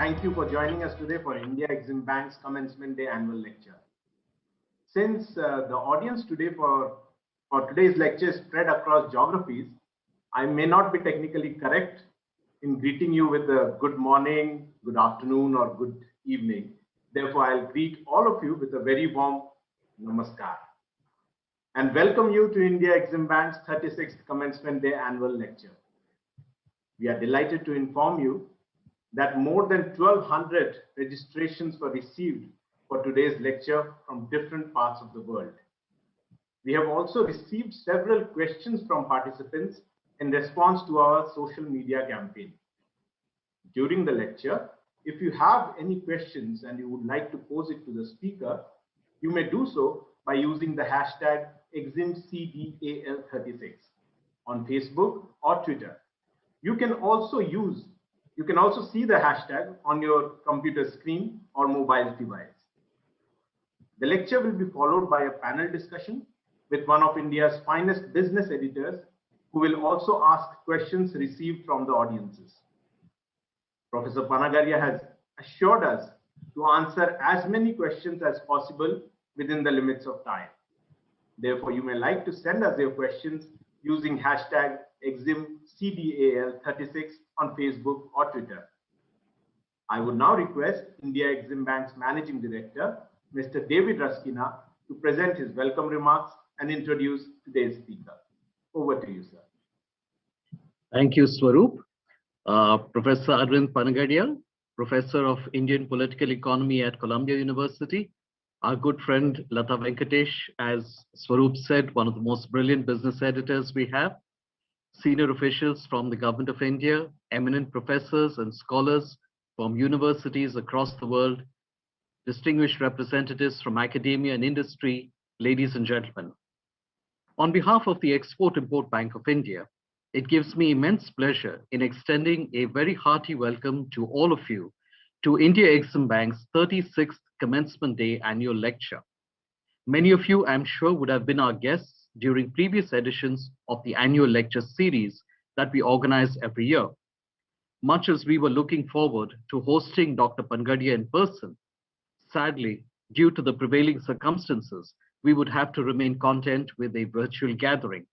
Thank you for joining us today for India Exim Bank's Commencement Day Annual Lecture. Since the audience today for today's lecture is spread across geographies, I may not be technically correct in greeting you with a good morning, good afternoon, or good evening. Therefore, I'll greet all of you with a very warm namaskar and welcome you to India Exim Bank's 36th Commencement Day Annual Lecture. We are delighted to inform you that more than 1,200 registrations were received for today's lecture from different parts of the world. We have also received several questions from participants in response to our social media campaign. During the lecture, if you have any questions and you would like to pose it to the speaker, you may do so by using the hashtag EximCDAL36 on Facebook or Twitter. You can also see the hashtag on your computer screen or mobile device. The lecture will be followed by a panel discussion with one of India's finest business editors who will also ask questions received from the audiences. Professor Panagaria has assured us to answer as many questions as possible within the limits of time. Therefore, you may like to send us your questions using hashtag EximCDAL36 on Facebook or Twitter. I would now request India Exim Bank's Managing Director, Mr. David Ruskina, to present his welcome remarks and introduce today's speaker. Over to you, sir. Thank you, Swaroop. Professor Arvind Panagadia, Professor of Indian Political Economy at Columbia University. Our good friend Lata Venkatesh, as Swaroop said, one of the most brilliant business editors we have. Senior officials from the Government of India, eminent professors and scholars from universities across the world, distinguished representatives from academia and industry, ladies and gentlemen. On behalf of the Export-Import Bank of India, it gives me immense pleasure in extending a very hearty welcome to all of you to India Exim Bank's 36th Commencement Day Annual Lecture. Many of you, I'm sure, would have been our guests during previous editions of the annual lecture series that we organize every year. Much as we were looking forward to hosting Dr. Panagadia in person, sadly, due to the prevailing circumstances, we would have to remain content with a virtual gathering.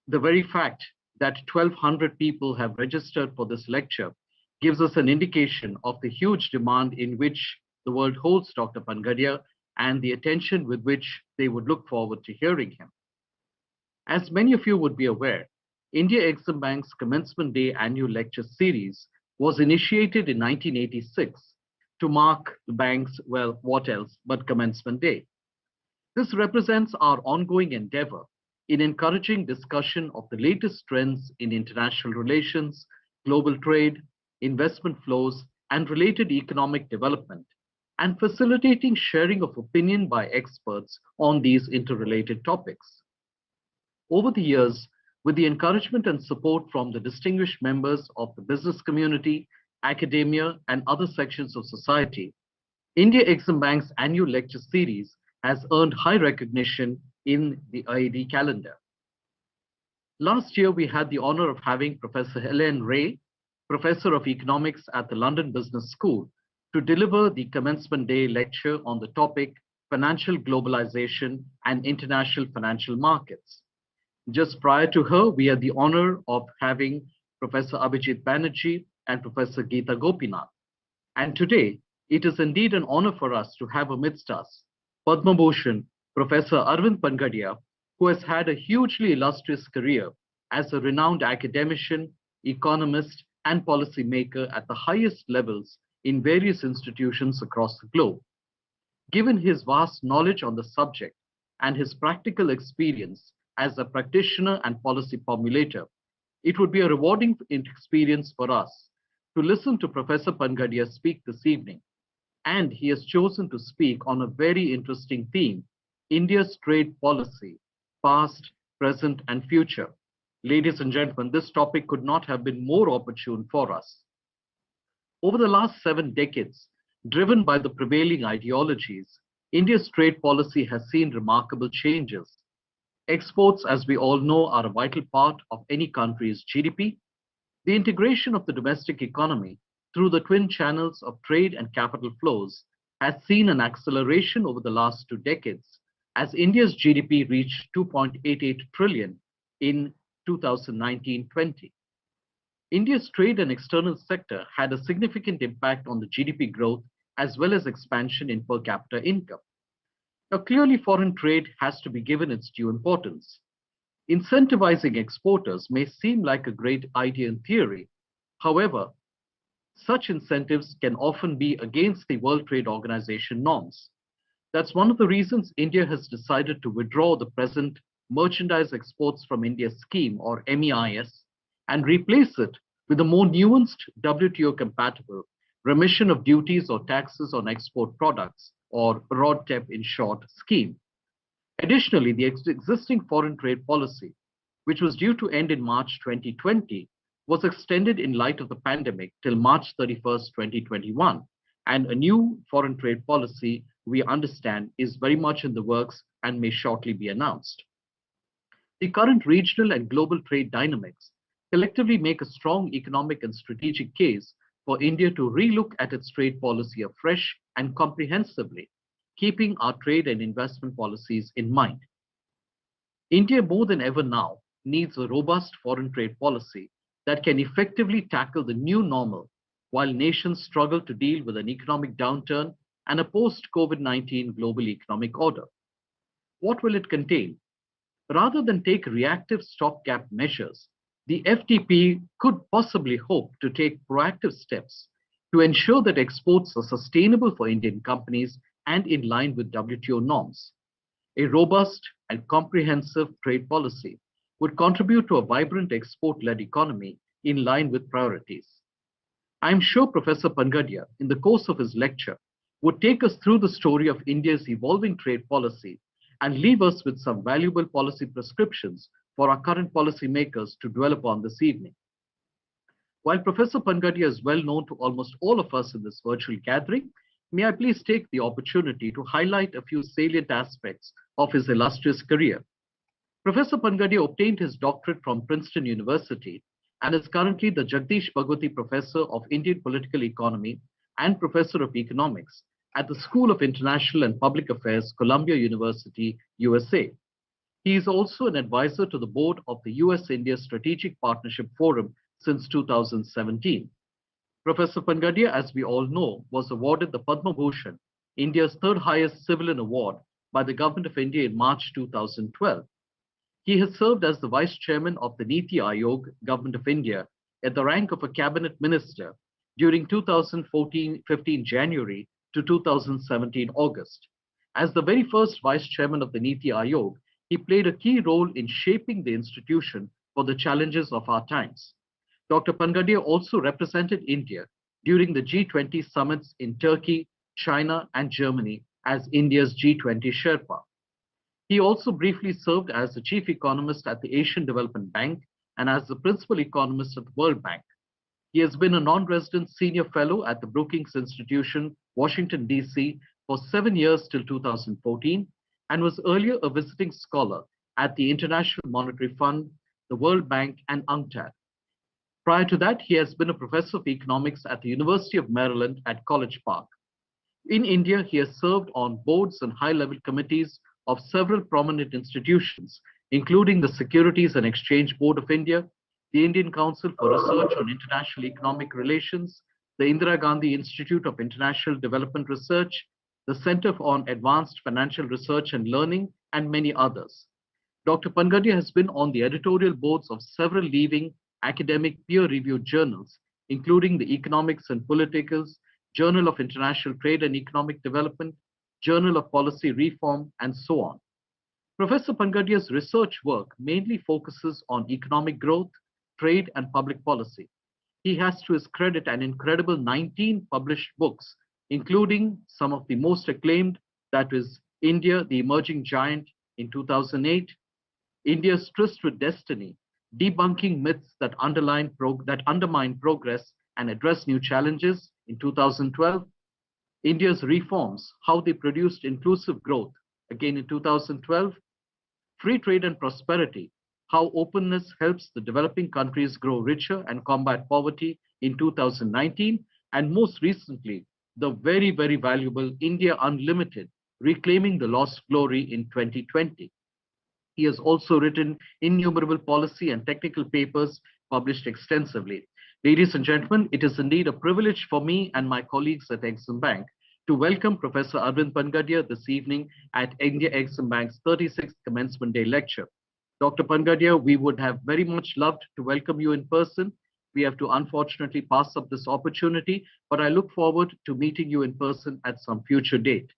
The very fact that 1,200 people have registered for this lecture gives us an indication of the huge demand in which the world holds Dr. Panagadia and the attention with which they would look forward to hearing him. As many of you would be aware, India Exim Bank's Commencement Day Annual Lecture Series was initiated in 1986 to mark the bank's, well, what else but Commencement Day. This represents our ongoing endeavor in encouraging discussion of the latest trends in international relations, global trade, investment flows, and related economic development, and facilitating sharing of opinion by experts on these interrelated topics. Over the years, with the encouragement and support from the distinguished members of the business community, academia, and other sections of society, India Exim Bank's annual lecture series has earned high recognition in the IED calendar. Last year, we had the honor of having Professor Helen Ray, Professor of Economics at the London Business School, to deliver the Commencement Day lecture on the topic Financial Globalization and International Financial Markets. Just prior to her, we had the honor of having Professor Abhijit Banerjee and Professor Geeta Gopinath. And today, it is indeed an honor for us to have amidst us Padma Bhushan Professor Arvind Panagadia, who has had a hugely illustrious career as a renowned academician, economist, and policymaker at the highest levels in various institutions across the globe. Given his vast knowledge on the subject and his practical experience as a practitioner and policy formulator, it would be a rewarding experience for us to listen to Professor Panagadia speak this evening. And he has chosen to speak on a very interesting theme, India's trade policy, past, present, and future. Ladies and gentlemen, this topic could not have been more opportune for us. Over the last 7 decades, driven by the prevailing ideologies, India's trade policy has seen remarkable changes. Exports, as we all know, are a vital part of any country's GDP. The integration of the domestic economy through the twin channels of trade and capital flows has seen an acceleration over the last 2 decades, as India's GDP reached 2.88 trillion in 2019-20. India's trade and external sector had a significant impact on the GDP growth as well as expansion in per capita income. Now, clearly, foreign trade has to be given its due importance. Incentivizing exporters may seem like a great idea in theory. However, such incentives can often be against the World Trade Organization norms. That's one of the reasons India has decided to withdraw the present Merchandise Exports from India scheme, or MEIS, and replace it with a more nuanced WTO-compatible remission of duties or taxes on export products, or RoDTEP in short, scheme. Additionally, the existing foreign trade policy, which was due to end in March 2020, was extended in light of the pandemic till March 31st, 2021, and a new foreign trade policy, we understand, is very much in the works and may shortly be announced. The current regional and global trade dynamics collectively make a strong economic and strategic case for India to relook at its trade policy afresh and comprehensively, keeping our trade and investment policies in mind. India, more than ever now, needs a robust foreign trade policy that can effectively tackle the new normal while nations struggle to deal with an economic downturn and a post-COVID-19 global economic order. What will it contain? Rather than take reactive stopgap measures, the FTP could possibly hope to take proactive steps to ensure that exports are sustainable for Indian companies and in line with WTO norms. A robust and comprehensive trade policy would contribute to a vibrant export-led economy in line with priorities. I am sure Professor Pangadia, in the course of his lecture, would take us through the story of India's evolving trade policy and leave us with some valuable policy prescriptions for our current policymakers to dwell upon this evening. While Professor Pangadia is well known to almost all of us in this virtual gathering, may I please take the opportunity to highlight a few salient aspects of his illustrious career. Professor Pangadia obtained his doctorate from Princeton University and is currently the Jagdish Bhagwati Professor of Indian Political Economy and Professor of Economics at the School of International and Public Affairs, Columbia University, USA. He is also an advisor to the board of the US-India Strategic Partnership Forum since 2017. Professor Pangadia, as we all know, was awarded the Padma Bhushan, India's third highest civilian award, by the Government of India in March 2012. He has served as the Vice Chairman of the Niti Aayog, Government of India, at the rank of a Cabinet Minister during 2014-15 January to 2017 August. As the very first Vice Chairman of the Niti Aayog, he played a key role in shaping the institution for the challenges of our times. Dr. Pangadia also represented India during the G20 summits in Turkey, China, and Germany as India's G20 Sherpa. He also briefly served as the Chief Economist at the Asian Development Bank and as the Principal Economist at the World Bank. He has been a non-resident Senior Fellow at the Brookings Institution, Washington, D.C. for 7 years till 2014, and was earlier a visiting scholar at the International Monetary Fund, the World Bank, and UNCTAD. Prior to that, he has been a professor of economics at the University of Maryland at College Park. In India, he has served on boards and high-level committees of several prominent institutions, including the Securities and Exchange Board of India, the Indian Council for Research on International Economic Relations, the Indira Gandhi Institute of International Development Research, the Center on Advanced Financial Research and Learning, and many others. Dr. Pangadia has been on the editorial boards of several leading academic peer-reviewed journals, including the Economics and Politicals, Journal of International Trade and Economic Development, Journal of Policy Reform, and so on. Professor Pangadia's research work mainly focuses on economic growth, trade, and public policy. He has to his credit an incredible 19 published books, including some of the most acclaimed, that is India, the Emerging Giant in 2008, India's Tryst with Destiny, Debunking Myths that Undermine Progress and Address New Challenges in 2012, India's Reforms, How They Produced Inclusive Growth, again in 2012, Free Trade and Prosperity, How Openness Helps the Developing Countries Grow Richer and Combat Poverty in 2019, and most recently, the very, very valuable India Unlimited, Reclaiming the Lost Glory in 2020. He has also written innumerable policy and technical papers published extensively. Ladies and gentlemen, it is indeed a privilege for me and my colleagues at Exim Bank to welcome Professor Arvind Pangadia this evening at India Exim Bank's 36th Commencement Day Lecture. Dr. Pangadia, we would have very much loved to welcome you in person. We have to unfortunately pass up this opportunity, but I look forward to meeting you in person at some future date.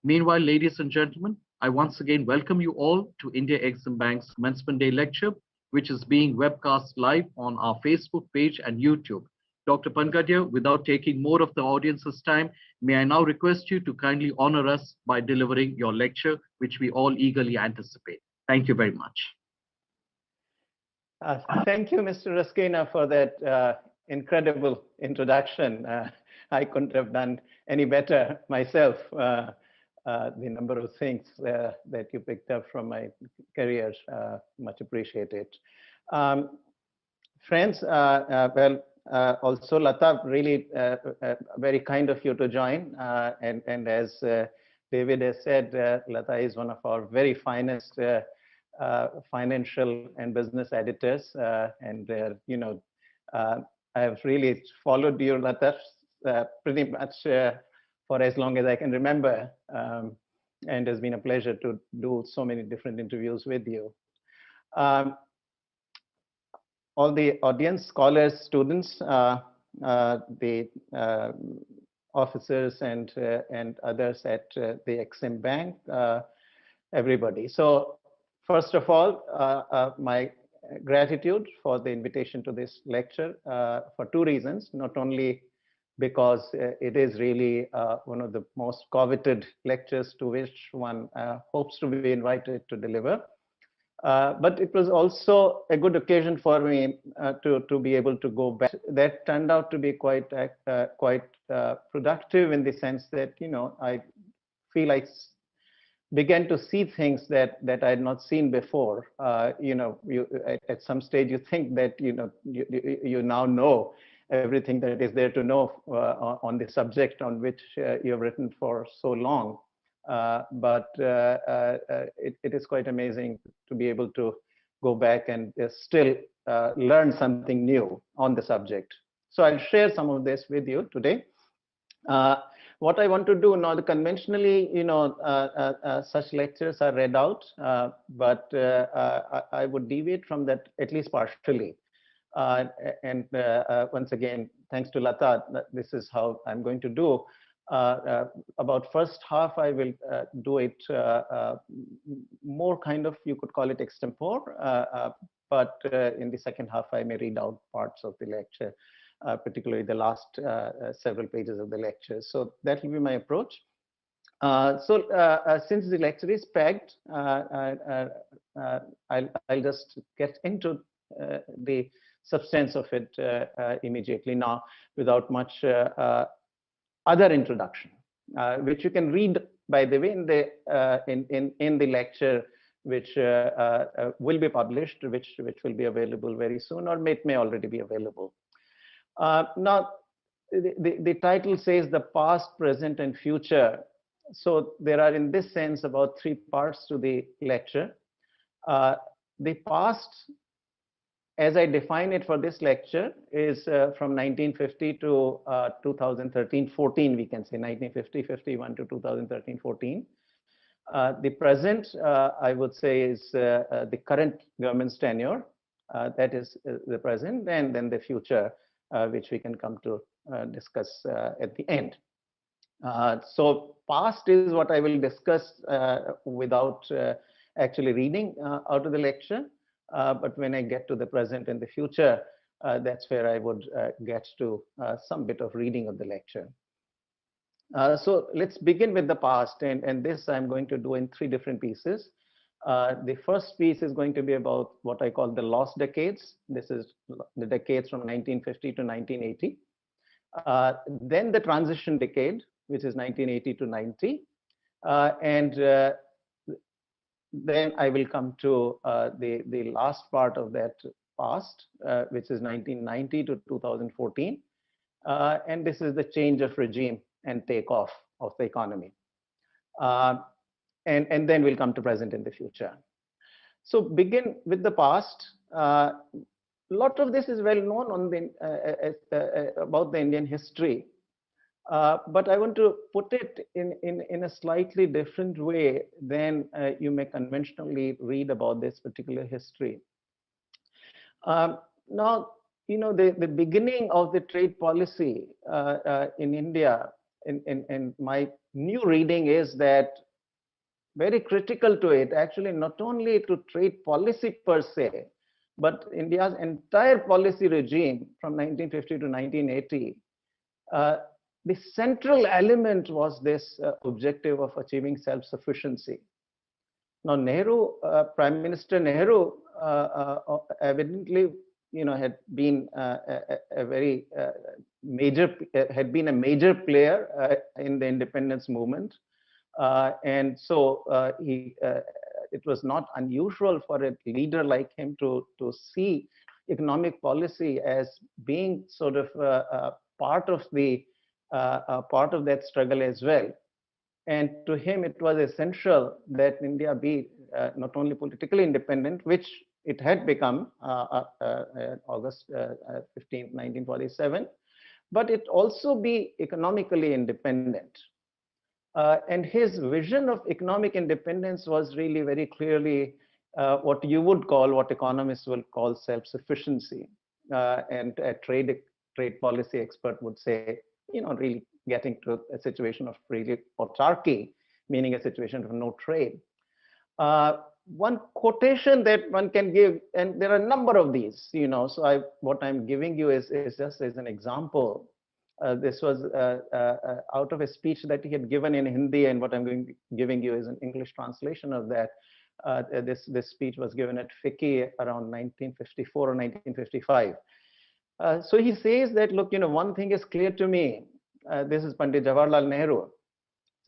Meanwhile, ladies and gentlemen, I once again welcome you all to India Exim Bank's Commencement Day Lecture, which is being webcast live on our Facebook page and YouTube. Dr. Pangadia, without taking more of the audience's time, may I now request you to kindly honor us by delivering your lecture, which we all eagerly anticipate. Thank you very much. Thank you, Mr. Raskina, for that incredible introduction. I couldn't have done any better myself. The number of things that you picked up from my career, much appreciated. Friends, also Lata, really very kind of you to join. And as David has said, Lata is one of our very finest financial and business editors, and you know, I have really followed you, Lata, pretty much for as long as I can remember, and it's been a pleasure to do so many different interviews with you. All the audience, scholars, students, the officers and others at the Exim Bank, everybody. So first of all, my gratitude for the invitation to this lecture for two reasons. Not only because it is really one of the most coveted lectures to which one hopes to be invited to deliver, but it was also a good occasion for me to be able to go back. That turned out to be quite productive in the sense that, you know, I feel I began to see things that I had not seen before. You know, at some stage you think that you now know everything that is there to know on the subject on which you have written for so long. But it is quite amazing to be able to go back and still learn something new on the subject. So I'll share some of this with you today. What I want to do now, conventionally, you know, such lectures are read out, but I would deviate from that at least partially. And once again, thanks to Lata, this is how I'm going to do. About first half, I will do it more kind of, you could call it extempore, but in the second half, I may read out parts of the lecture, particularly the last several pages of the lecture. So that will be my approach. Since the lecture is packed, I'll just get into the substance of it immediately now, without much other introduction, which you can read, by the way, in the lecture, which will be published, which will be available very soon, or it may already be available. Now, the title says the past, present, and future. So there are, in this sense, about three parts to the lecture. The past, as I define it for this lecture, is from 1950 to 2013-14, we can say 1950-51 to 2013-14. The present, I would say, is the current government's tenure. That is the present, and then the future, which we can come to discuss at the end. So past is what I will discuss without actually reading out of the lecture. But when I get to the present and the future, that's where I would get to some bit of reading of the lecture. So let's begin with the past, and this I'm going to do in three different pieces. The first piece is going to be about what I call the lost decades. This is the decades from 1950 to 1980. Then the transition decade, which is 1980 to 90. And then I will come to the last part of that past, which is 1990 to 2014. And this is the change of regime and takeoff of the economy. And then we'll come to present in the future. So begin with the past. A lot of this is well known on the, about the Indian history. But I want to put it in a slightly different way than you may conventionally read about this particular history. Now, you know, the beginning of the trade policy in India, in my new reading is that very critical to it, actually, not only to trade policy per se, but India's entire policy regime from 1950 to 1980, the central element was this objective of achieving self-sufficiency. Now, Nehru, Prime Minister Nehru, evidently, you know, had been a very major, had been a major player in the independence movement. And so it was not unusual for a leader like him to see economic policy as being sort of part of that struggle as well. And to him, it was essential that India be not only politically independent, which it had become August 15, 1947, but it also be economically independent. And his vision of economic independence was really very clearly what you would call, what economists will call self-sufficiency. And a trade policy expert would say, you know, really getting to a situation of really autarky, meaning a situation of no trade. One quotation that one can give, and there are a number of these, you know, so what I'm giving you is just as an example. This was out of a speech that he had given in Hindi, and what I'm giving you is an English translation of that. This speech was given at FICCI around 1954 or 1955. So he says that, look, you know, one thing is clear to me. This is Pandit Jawaharlal Nehru.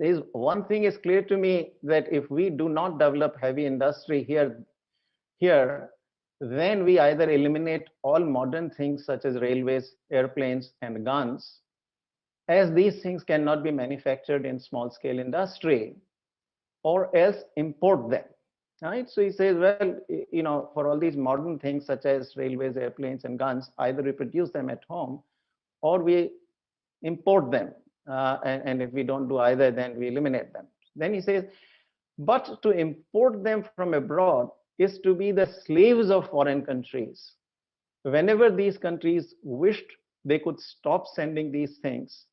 Says, one thing is clear to me, that if we do not develop heavy industry here, then we either eliminate all modern things such as railways, airplanes, and guns, as these things cannot be manufactured in small scale industry, or else import them. Right? So he says, well, you know, for all these modern things such as railways, airplanes, and guns, either we produce them at home or we import them. And if we don't do either, then we eliminate them. Then he says, but to import them from abroad is to be the slaves of foreign countries. Whenever these countries wished they could stop sending these things,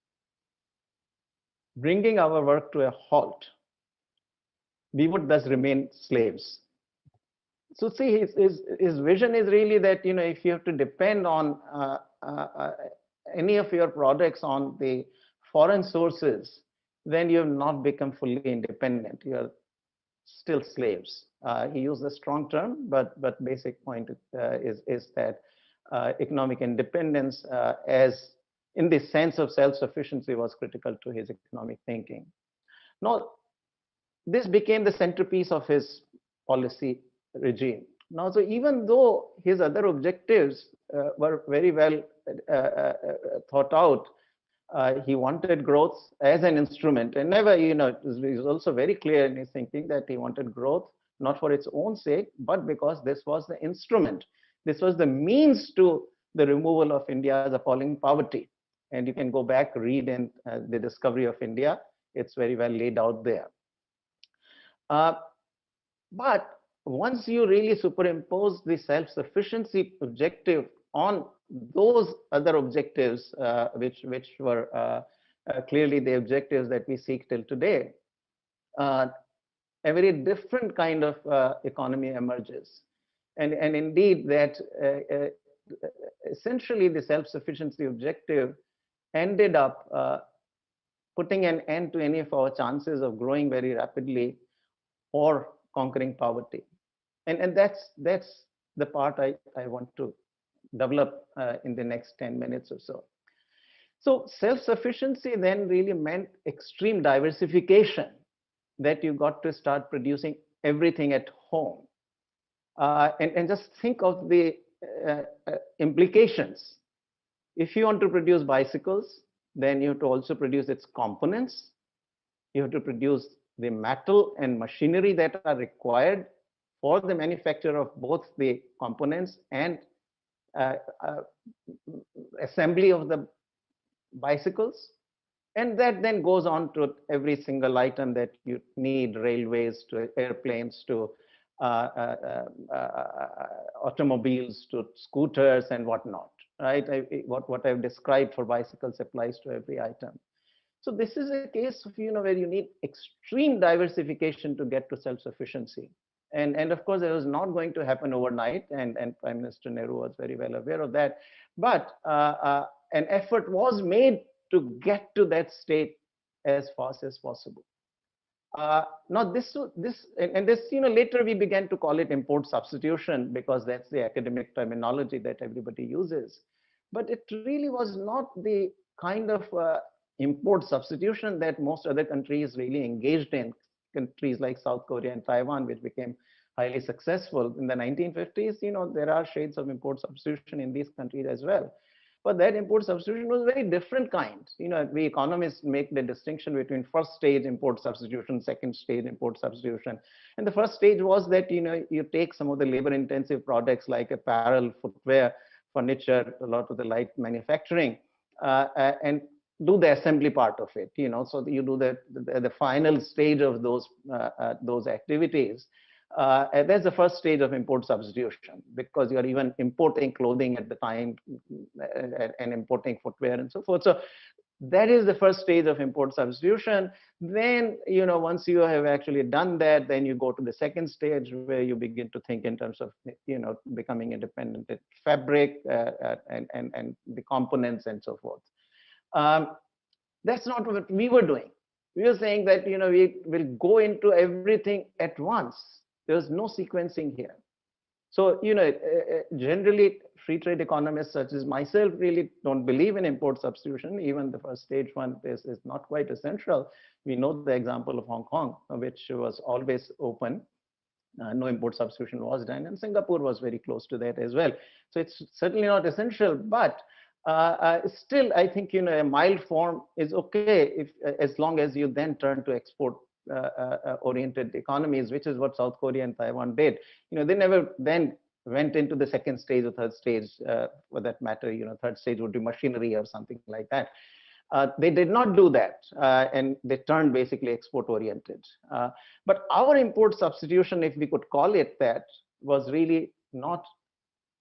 bringing our work to a halt, we would thus remain slaves. So see, his vision is really that, you know, if you have to depend on any of your products on the foreign sources, then you have not become fully independent. You are still slaves. He used a strong term, but basic point is that economic independence, as in the sense of self-sufficiency, was critical to his economic thinking. Now, this became the centerpiece of his policy regime. Now, so even though his other objectives were very well thought out, he wanted growth as an instrument, and never, you know, he was also very clear in his thinking that he wanted growth not for its own sake, but because this was the instrument. This was the means to the removal of India's appalling poverty. And you can go back, read in the Discovery of India. It's very well laid out there. But once you really superimpose the self-sufficiency objective on those other objectives, which were clearly the objectives that we seek till today, a very different kind of economy emerges. And indeed, that essentially the self-sufficiency objective ended up putting an end to any of our chances of growing very rapidly or conquering poverty. And that's the part I want to develop in the next 10 minutes or so. So self-sufficiency then really meant extreme diversification, that you got to start producing everything at home. And just think of the implications. if you want to produce bicycles, then you have to also produce its components. You have to produce the metal and machinery that are required for the manufacture of both the components and assembly of the bicycles. And that then goes on to every single item that you need, railways to airplanes to automobiles to scooters and whatnot, right? What I've described for bicycles applies to every item. So this is a case of, where you need extreme diversification to get to self-sufficiency. And of course, it was not going to happen overnight, and Prime Minister Nehru was very well aware of that. But an effort was made to get to that state as fast as possible. Now this later we began to call it import substitution, because that's the academic terminology that everybody uses. But it really was not the kind of import substitution that most other countries really engaged in. Countries like South Korea and Taiwan, which became highly successful in the 1950s, there are shades of import substitution in these countries as well. But that import substitution was very different kind. We economists make the distinction between first stage import substitution, second stage import substitution. And the first stage was that, you take some of the labor intensive products like apparel, footwear, furniture, a lot of the light manufacturing, and do the assembly part of it, so you do the final stage of those activities. That's the first stage of import substitution, because you're even importing clothing at the time and importing footwear and so forth. So that is the first stage of import substitution. Then, once you have actually done that, then you go to the second stage, where you begin to think in terms of, becoming independent in fabric and the components and so forth. That's not what we were doing. We were saying that, we will go into everything at once. There's no sequencing here. So, generally free trade economists such as myself really don't believe in import substitution. Even the first stage one is not quite essential. We know the example of Hong Kong, which was always open. No import substitution was done, and Singapore was very close to that as well. So it's certainly not essential, but still, I think, a mild form is okay as long as you then turn to export oriented economies, which is what South Korea and Taiwan did. They never then went into the second stage or third stage, for that matter. Third stage would be machinery or something like that. They did not do that, and they turned basically export oriented. But our import substitution, if we could call it that, was really not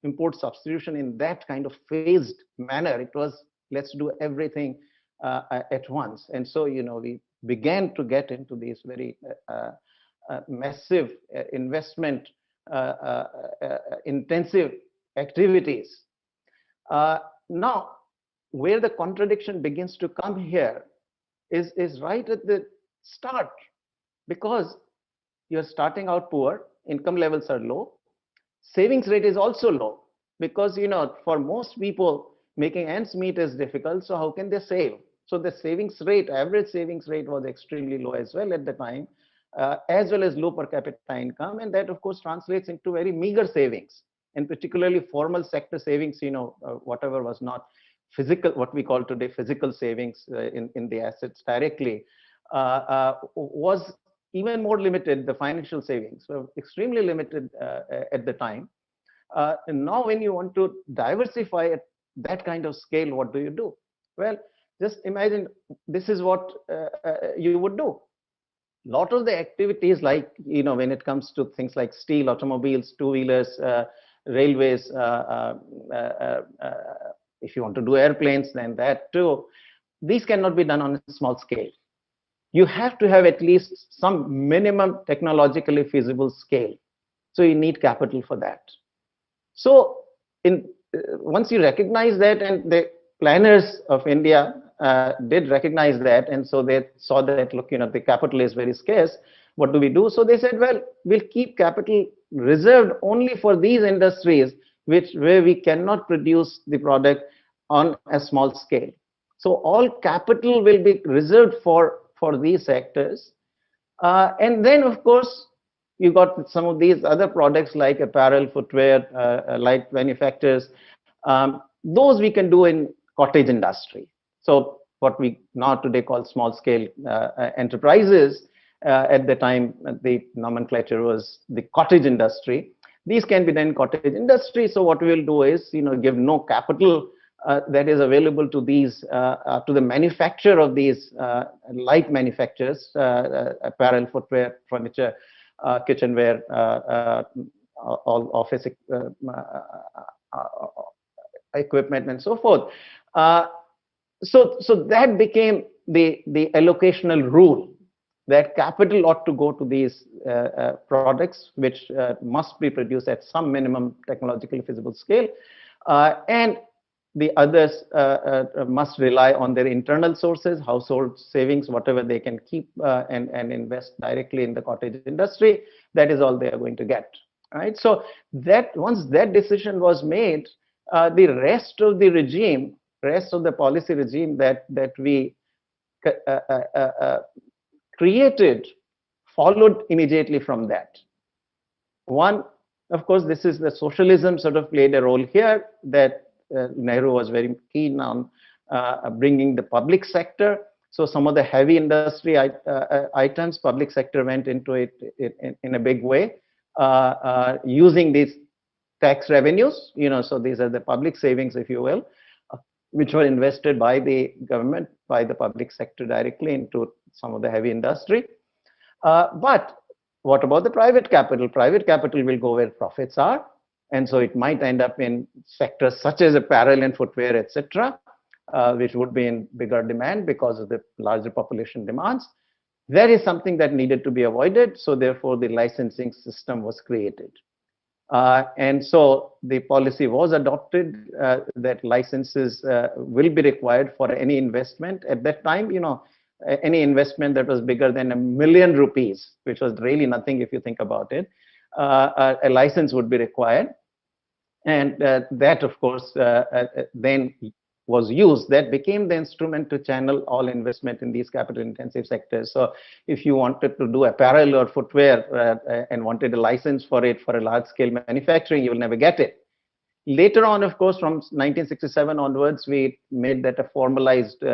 import substitution in that kind of phased manner. It was, let's do everything at once. And so, we began to get into these very massive investment intensive activities. Now, where the contradiction begins to come here is right at the start, because you're starting out poor, income levels are low, savings rate is also low, because for most people making ends meet is difficult. So how can they save? So the savings rate, average savings rate, was extremely low as well at the time, as well as low per capita income, and that of course translates into very meager savings, and particularly formal sector savings. Whatever was not physical, what we call today physical savings in the assets directly, was even more limited. The financial savings were extremely limited at the time. And now when you want to diversify at that kind of scale, what do you do? Well, just imagine this is what you would do. A lot of the activities, like, when it comes to things like steel, automobiles, two-wheelers, railways, if you want to do airplanes, then that too, these cannot be done on a small scale. You have to have at least some minimum technologically feasible scale. So you need capital for that. So once you recognize that, and the planners of India did recognize that, and so they saw that, look, the capital is very scarce. What do we do? So they said, well, we'll keep capital reserved only for these industries where we cannot produce the product on a small scale. So all capital will be reserved for these sectors. And then, of course, you got some of these other products like apparel, footwear, light manufacturers. Those we can do in cottage industry. So what we now today call small scale enterprises, at the time the nomenclature was the cottage industry. These can be done cottage industry. So what we will do is, give no capital that is available to these, to the manufacture of these light manufacturers, apparel, footwear, furniture, kitchenware, all office equipment, and so forth. So that became the allocational rule, that capital ought to go to these products, which must be produced at some minimum technologically feasible scale, and the others must rely on their internal sources, household savings, whatever they can keep and invest directly in the cottage industry. That is all they are going to get, right? So that once that decision was made, the rest of the regime, rest of the policy regime that we created followed immediately from that. One, of course, this is the socialism sort of played a role here, that Nehru was very keen on bringing the public sector. So some of the heavy industry items, public sector went into it in a big way, using these tax revenues, so these are the public savings, if you will, which were invested by the government, by the public sector directly into some of the heavy industry. But what about the private capital? Private capital will go where profits are. And so it might end up in sectors such as apparel and footwear, etc., which would be in bigger demand because of the larger population demands. That is something that needed to be avoided. So therefore, the licensing system was created. And so the policy was adopted that licenses will be required for any investment. At that time, any investment that was bigger than ₹1 million, which was really nothing if you think about it, a license would be required. And that, of course, then was used. That became the instrument to channel all investment in these capital intensive sectors. So if you wanted to do apparel or footwear and wanted a license for it for a large scale manufacturing, you will never get it. Later on, of course, from 1967 onwards, we made that a formalized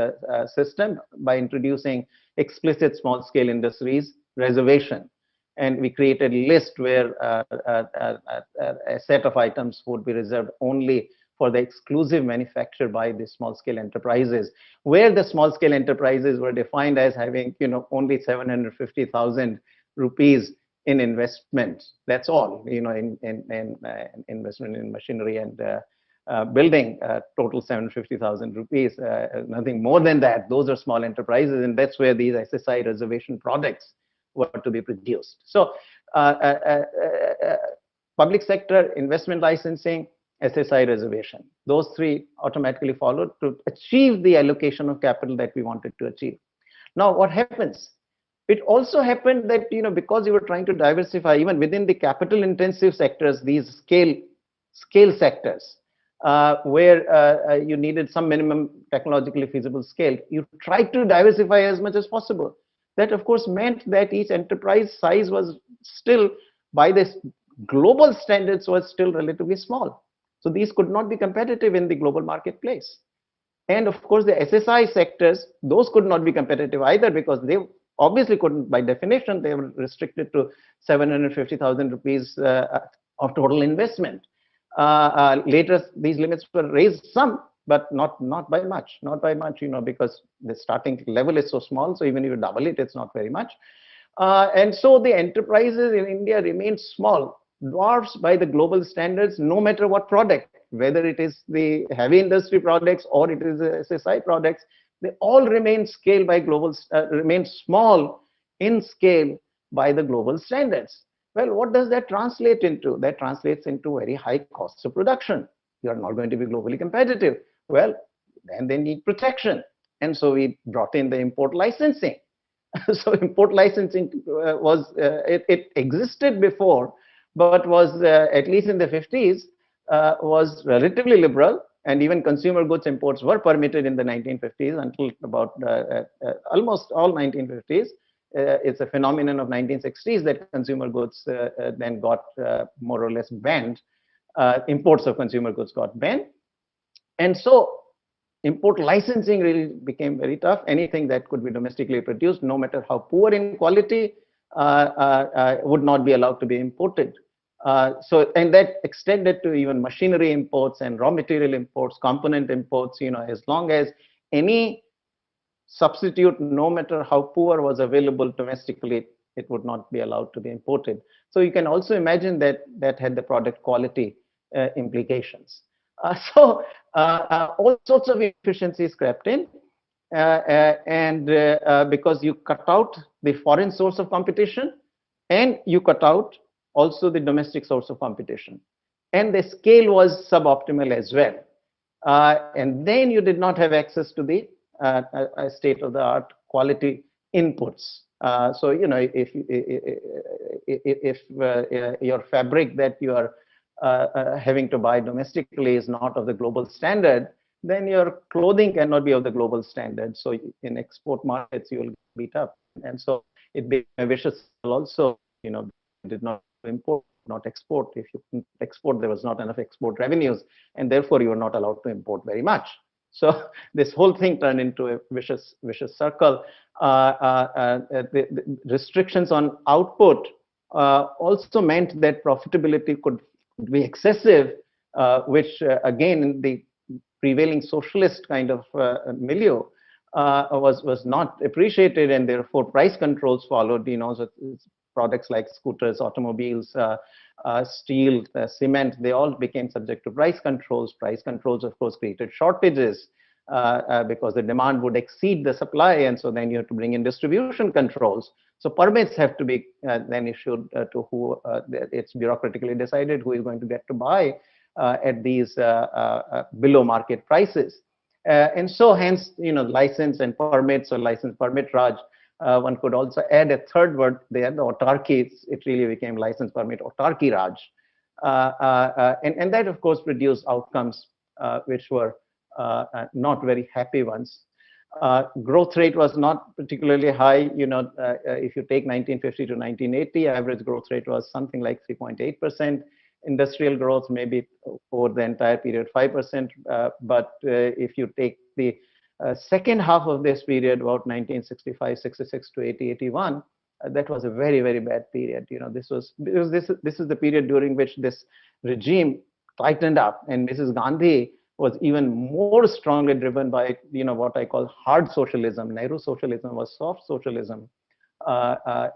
system by introducing explicit small scale industries reservation. And we created a list where a set of items would be reserved only for the exclusive manufacture by the small scale enterprises, where the small scale enterprises were defined as having, only 750,000 rupees in investment. That's all, in investment in machinery and building, total 750,000 rupees, nothing more than that. Those are small enterprises, and that's where these SSI reservation products were to be produced. So public sector, investment licensing, SSI reservation, those three automatically followed to achieve the allocation of capital that we wanted to achieve. Now, what happens? It also happened that, because you were trying to diversify even within the capital intensive sectors, these scale sectors, where you needed some minimum technologically feasible scale, you tried to diversify as much as possible. That, of course, meant that each enterprise size was still, by this global standards, was still relatively small. So these could not be competitive in the global marketplace. And of course, the SSI sectors, those could not be competitive either, because they obviously couldn't, by definition, they were restricted to 750,000 rupees of total investment. Later, these limits were raised some, but not by much, because the starting level is so small. So even if you double it, it's not very much. And so the enterprises in India remained small, dwarfs by the global standards, no matter what product, whether it is the heavy industry products or it is the SSI products, they all remain remain small in scale by the global standards. Well, what does that translate into? That translates into very high costs of production. You are not going to be globally competitive. Well, then they need protection. And so we brought in the import licensing. So import licensing it existed before, but was, at least in the 50s, was relatively liberal. And even consumer goods imports were permitted in the 1950s until about almost all 1950s. It's a phenomenon of 1960s that consumer goods then got more or less banned. Imports of consumer goods got banned. And so import licensing really became very tough. Anything that could be domestically produced, no matter how poor in quality, would not be allowed to be imported. And that extended to even machinery imports and raw material imports, component imports. As long as any substitute, no matter how poor, was available domestically, it would not be allowed to be imported. So you can also imagine that that had the product quality implications. All sorts of inefficiencies crept in, and because you cut out the foreign source of competition, and you cut out also the domestic source of competition, and the scale was suboptimal as well. And then you did not have access to the state-of-the-art quality inputs. So if your fabric that you are having to buy domestically is not of the global standard, then your clothing cannot be of the global standard. So in export markets, you will beat up. And so it became a vicious cycle also. Did not import, not export. If you export, there was not enough export revenues, and therefore you were not allowed to import very much. So this whole thing turned into a vicious circle. The restrictions on output also meant that profitability could be excessive, which again, in the prevailing socialist kind of milieu, was not appreciated, and therefore price controls followed. So products like scooters, automobiles, steel, cement, they all became subject to price controls. Price controls, of course, created shortages because the demand would exceed the supply, and so then you have to bring in distribution controls. So permits have to be then issued to who it's bureaucratically decided who is going to get to buy at these below market prices. And so hence, license and permits, or license permit Raj. One could also add a third word there, the autarky. It really became license permit autarky Raj. And that, of course, produced outcomes which were not very happy ones. Growth rate was not particularly high. If you take 1950 to 1980, average growth rate was something like 3.8%. Industrial growth maybe over the entire period 5%. But if you take the second half of this period, about 1965, 66 to 80, 81, that was a very, very bad period. This is the period during which this regime tightened up, and Mrs. Gandhi was even more strongly driven by what I call hard socialism. Nehru socialism was soft socialism.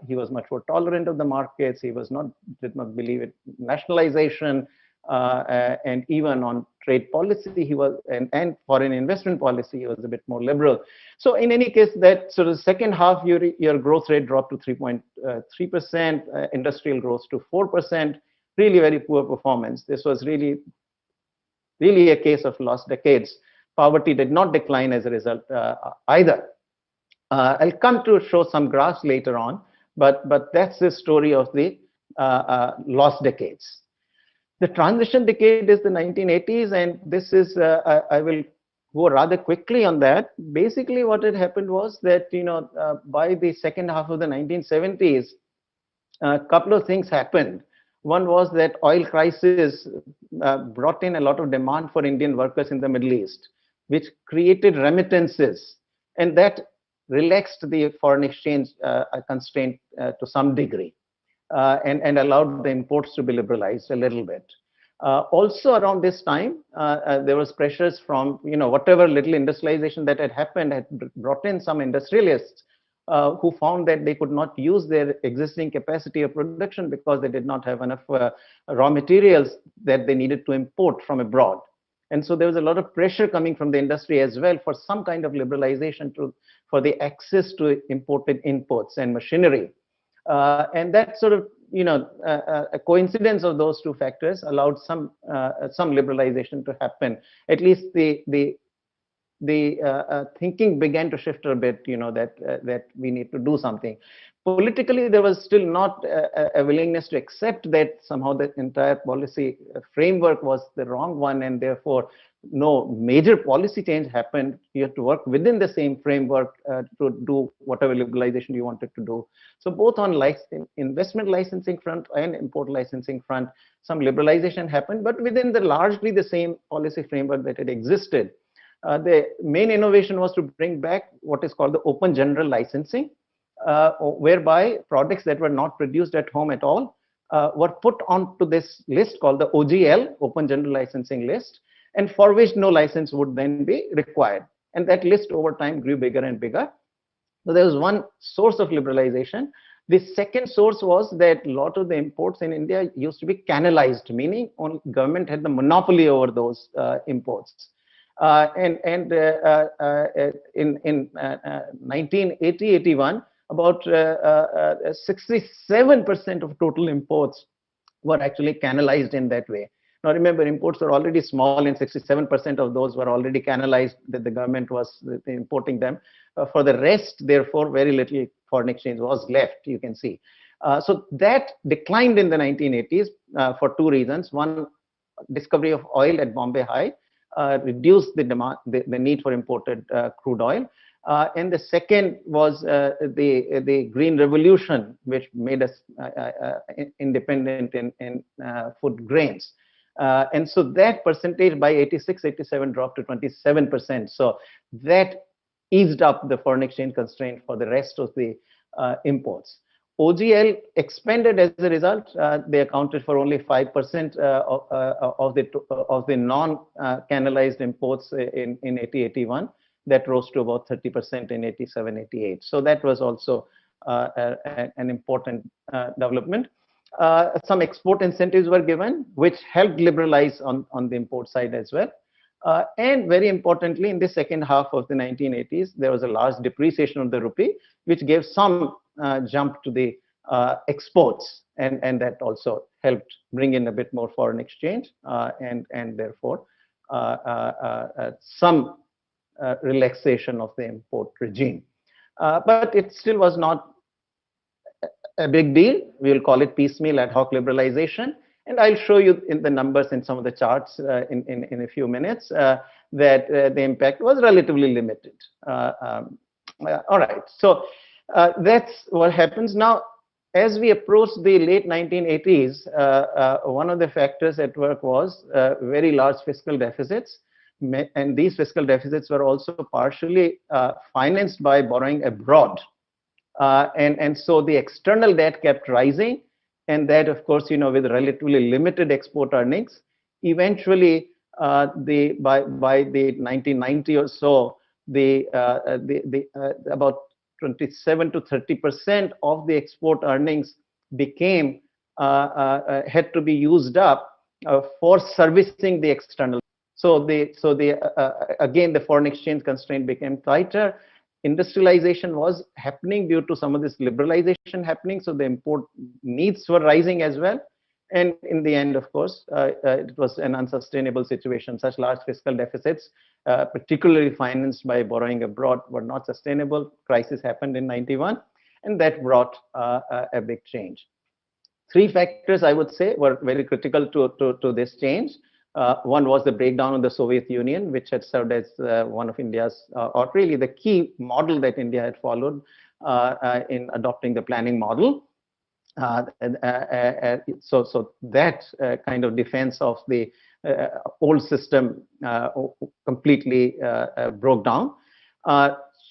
He was much more tolerant of the markets. He did not believe in nationalization, and even on trade policy he was, and foreign investment policy he was a bit more liberal. So in any case, that sort of second half, your growth rate dropped to 3.3%, industrial growth to 4%. Really very poor performance. This was really a case of lost decades. Poverty did not decline as a result either. I'll come to show some graphs later on, but that's the story of the lost decades. The transition decade is the 1980s, and this is, I will go rather quickly on that. Basically, what had happened was that, by the second half of the 1970s, a couple of things happened. One was that oil crisis brought in a lot of demand for Indian workers in the Middle East, which created remittances, and that relaxed the foreign exchange constraint to some degree. And allowed the imports to be liberalized a little bit. Also around this time, there was pressures from, whatever little industrialization that had happened had brought in some industrialists who found that they could not use their existing capacity of production because they did not have enough raw materials that they needed to import from abroad. And so there was a lot of pressure coming from the industry as well for some kind of liberalization for the access to imported inputs and machinery. And that sort of, a coincidence of those two factors allowed some liberalization to happen. At least the thinking began to shift a bit, that we need to do something. Politically, there was still not a willingness to accept that somehow the entire policy framework was the wrong one, and therefore no major policy change happened. You have to work within the same framework to do whatever liberalization you wanted to do. So both on investment licensing front and import licensing front, some liberalization happened, but within largely the same policy framework that had existed. The main innovation was to bring back what is called the open general licensing, whereby products that were not produced at home at all were put onto this list called the OGL, Open General Licensing List, and for which no license would then be required. And that list over time grew bigger and bigger. So there was one source of liberalization. The second source was that a lot of the imports in India used to be canalized, meaning government had the monopoly over those imports. In 1980-81, about 67% of total imports were actually canalized in that way. Now remember, imports were already small, and 67% of those were already canalized, that the government was importing them. For the rest, therefore, very little foreign exchange was left, you can see. So that declined in the 1980s for two reasons. One, discovery of oil at Bombay High reduced the demand, the need for imported crude oil. And the second was the Green Revolution, which made us independent in food grains. And so that percentage by 86, 87 dropped to 27%. So that eased up the foreign exchange constraint for the rest of the imports. OGL expanded as a result. They accounted for only 5% of the non-canalized imports in 80-81. That rose to about 30% in 87-88. So that was also an important development. Some export incentives were given, which helped liberalize on the import side as well. And very importantly, in the second half of the 1980s, there was a large depreciation of the rupee, which gave some jump to the exports, and that also helped bring in a bit more foreign exchange, and therefore some relaxation of the import regime. But it still was not a big deal. We will call it piecemeal ad hoc liberalization. And I'll show you in the numbers in some of the charts in a few minutes that the impact was relatively limited. All right, so that's what happens. Now, as we approach the late 1980s, one of the factors at work was very large fiscal deficits. And these fiscal deficits were also partially financed by borrowing abroad. And so the external debt kept rising. And that, of course, with relatively limited export earnings, eventually, by the 1990 or so, about 27 to 30% of the export earnings became had to be used up for servicing the external. So again, the foreign exchange constraint became tighter. Industrialization was happening due to some of this liberalization happening, so the import needs were rising as well. And in the end, of course, it was an unsustainable situation. Such large fiscal deficits, particularly financed by borrowing abroad, were not sustainable. Crisis happened in 91, and that brought a big change. Three factors, I would say, were very critical to this change. One was the breakdown of the Soviet Union, which had served as one of India's, or really the key model that India had followed in adopting the planning model. So that kind of defense of the old system completely broke down.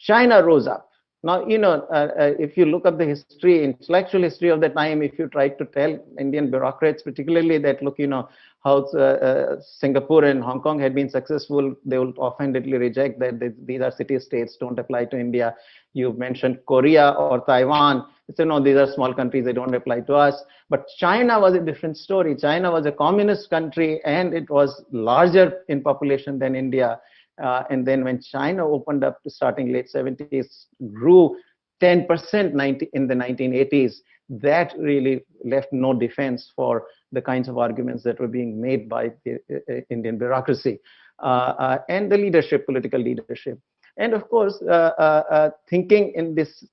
China rose up. Now, if you look at the history, intellectual history of the time, if you try to tell Indian bureaucrats, particularly that, look, how Singapore and Hong Kong had been successful, they will offhandedly reject that these are city-states, don't apply to India. You mentioned Korea or Taiwan. They say, no, these are small countries, they don't apply to us. But China was a different story. China was a communist country, and it was larger in population than India. And then when China opened up starting late 70s, grew 10% in the 1980s, that really left no defense for the kinds of arguments that were being made by the Indian bureaucracy and the leadership, political leadership. And of course, thinking in this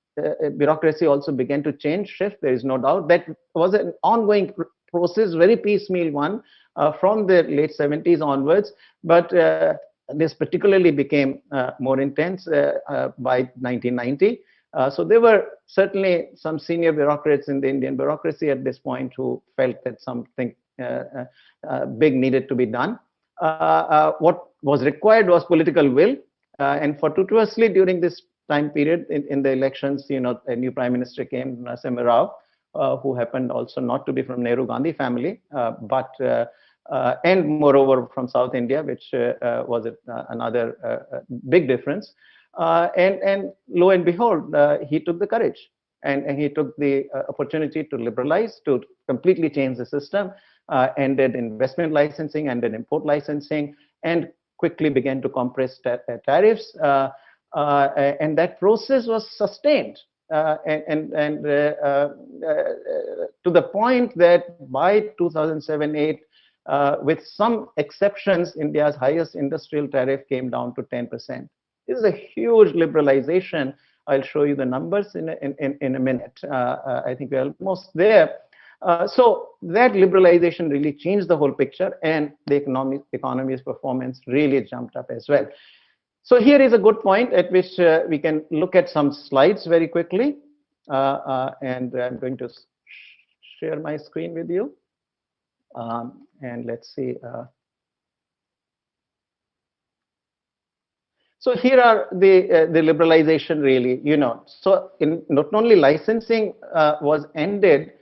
bureaucracy also began to change, shift. There is no doubt that was an ongoing process, very piecemeal one from the late 70s onwards. But this particularly became more intense by 1990. So there were certainly some senior bureaucrats in the Indian bureaucracy at this point who felt that something big needed to be done. What was required was political will, and fortuitously during this time period in the elections, a new prime minister came, Narasimha Rao, who happened also not to be from Nehru Gandhi family, but and moreover from South India, which was another big difference. And lo and behold, he took the courage and he took the opportunity to liberalize, to completely change the system, ended investment licensing, ended import licensing, and quickly began to compress tariffs. And that process was sustained. And to the point that by 2007-8, with some exceptions, India's highest industrial tariff came down to 10%. This is a huge liberalization. I'll show you the numbers in a minute. I think we're almost there. So that liberalization really changed the whole picture, and the economy's performance really jumped up as well. So here is a good point at which we can look at some slides very quickly. And I'm going to share my screen with you. And let's see. So here are the liberalization really, So not only licensing was ended,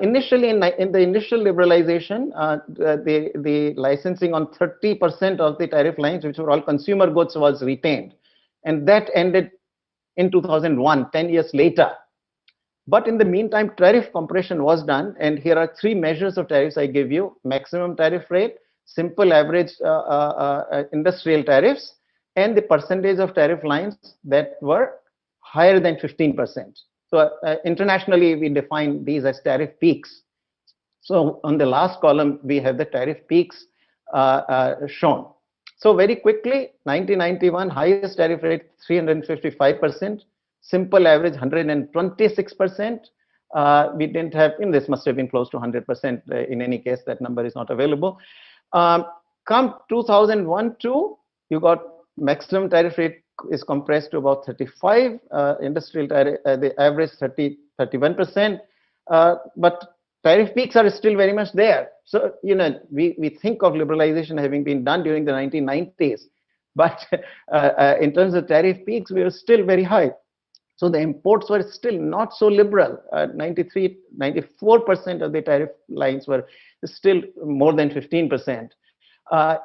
initially in the initial liberalization, the licensing on 30% of the tariff lines, which were all consumer goods, was retained. And that ended in 2001, 10 years later. But in the meantime, tariff compression was done. And here are three measures of tariffs I give you: maximum tariff rate, simple average industrial tariffs, and the percentage of tariff lines that were higher than 15%. So internationally, we define these as tariff peaks. So on the last column, we have the tariff peaks shown. So very quickly, 1991, highest tariff rate, 355%. Simple average, 126%. We didn't have, this must have been close to 100%. In any case, that number is not available. Come 2001-2, you got maximum tariff rate is compressed to about 35, industrial tariff, the average 31%, but tariff peaks are still very much there. So, we think of liberalization having been done during the 1990s, but in terms of tariff peaks, we are still very high. So the imports were still not so liberal. 94% of the tariff lines were still more than 15%.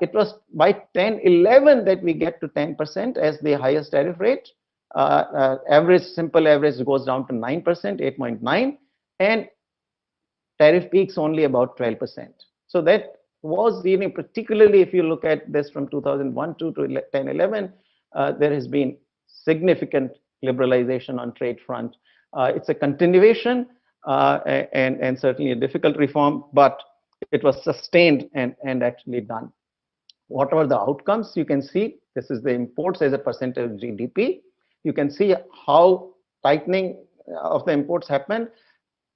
It was by 10-11 that we get to 10% as the highest tariff rate. Average, simple average goes down to 9%, 8.9, and tariff peaks only about 12%. So that was really, particularly if you look at this from 2001 to 10-11, there has been significant liberalization on trade front. It's a continuation and certainly a difficult reform, but it was sustained and actually done. What are the outcomes? You can see this is the imports as a percentage of GDP. You can see how tightening of the imports happened.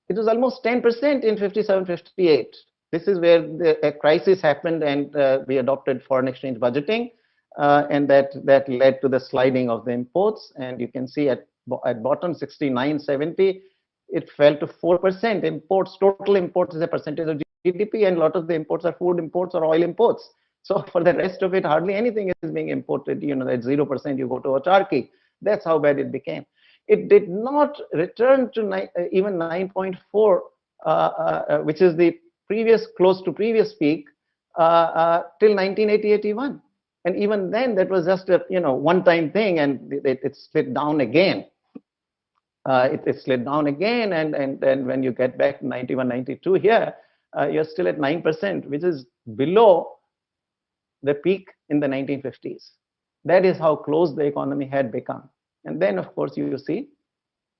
It was almost 10% in 57-58. This is where a crisis happened, and we adopted foreign exchange budgeting, and that led to the sliding of the imports. And you can see at bottom 69-70, it fell to 4%. Imports, total imports as a percentage of GDP, and a lot of the imports are food imports or oil imports. So for the rest of it, hardly anything is being imported. At 0%, you go to Turkey. That's how bad it became. It did not return to even 9.4, which is the close to previous peak, till 1980-81. And even then, that was just a one-time thing, and it slid down again. It slid down again, and when you get back to 91-92 here, you're still at 9%, which is below the peak in the 1950s. That is how close the economy had become. And then, of course, you see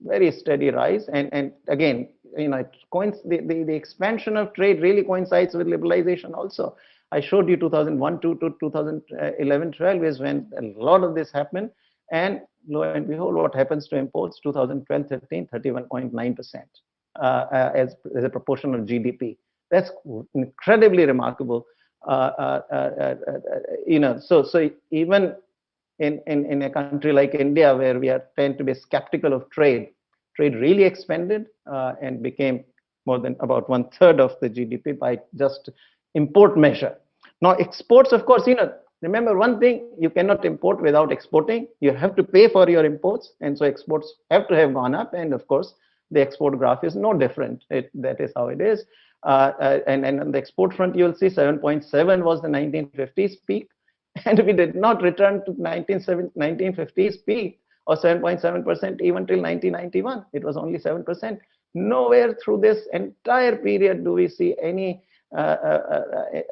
very steady rise. And again, the expansion of trade really coincides with liberalization also. I showed you 2001 to 2011-12 is when a lot of this happened. And lo and behold, what happens to imports? 2012-13, 31.9% as a proportion of GDP. That's incredibly remarkable. So even in a country like India, where we tend to be skeptical of trade really expanded and became more than about 1/3 of the GDP by just import measure. Now exports, of course, Remember one thing, you cannot import without exporting. You have to pay for your imports, and so exports have to have gone up. And of course, the export graph is no different. That is how it is. And on the export front, you'll see 7.7 was the 1950s peak, and we did not return to 1950s peak or 7.7% even till 1991. It was only 7%. Nowhere through this entire period do we see any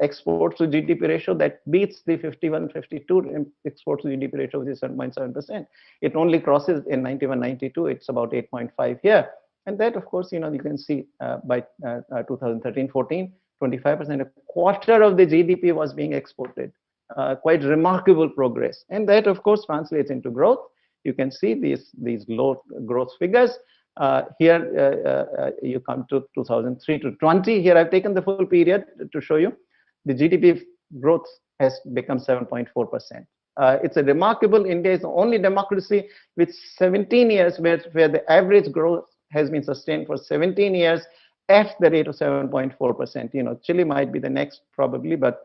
exports to GDP ratio that beats the 51-52 exports to GDP ratio, which is 7.7%. It only crosses in 91-92. It's about 8.5 here. And that, of course, you can see by 2013-14, 25%, a quarter of the GDP was being exported. Quite remarkable progress. And that, of course, translates into growth. You can see these low growth figures. Here you come to 2003 to 20. Here I've taken the full period to show you. The GDP growth has become 7.4%. It's a remarkable. India is the only democracy with 17 years where the average growth has been sustained for 17 years at the rate of 7.4%. Chile might be the next probably, but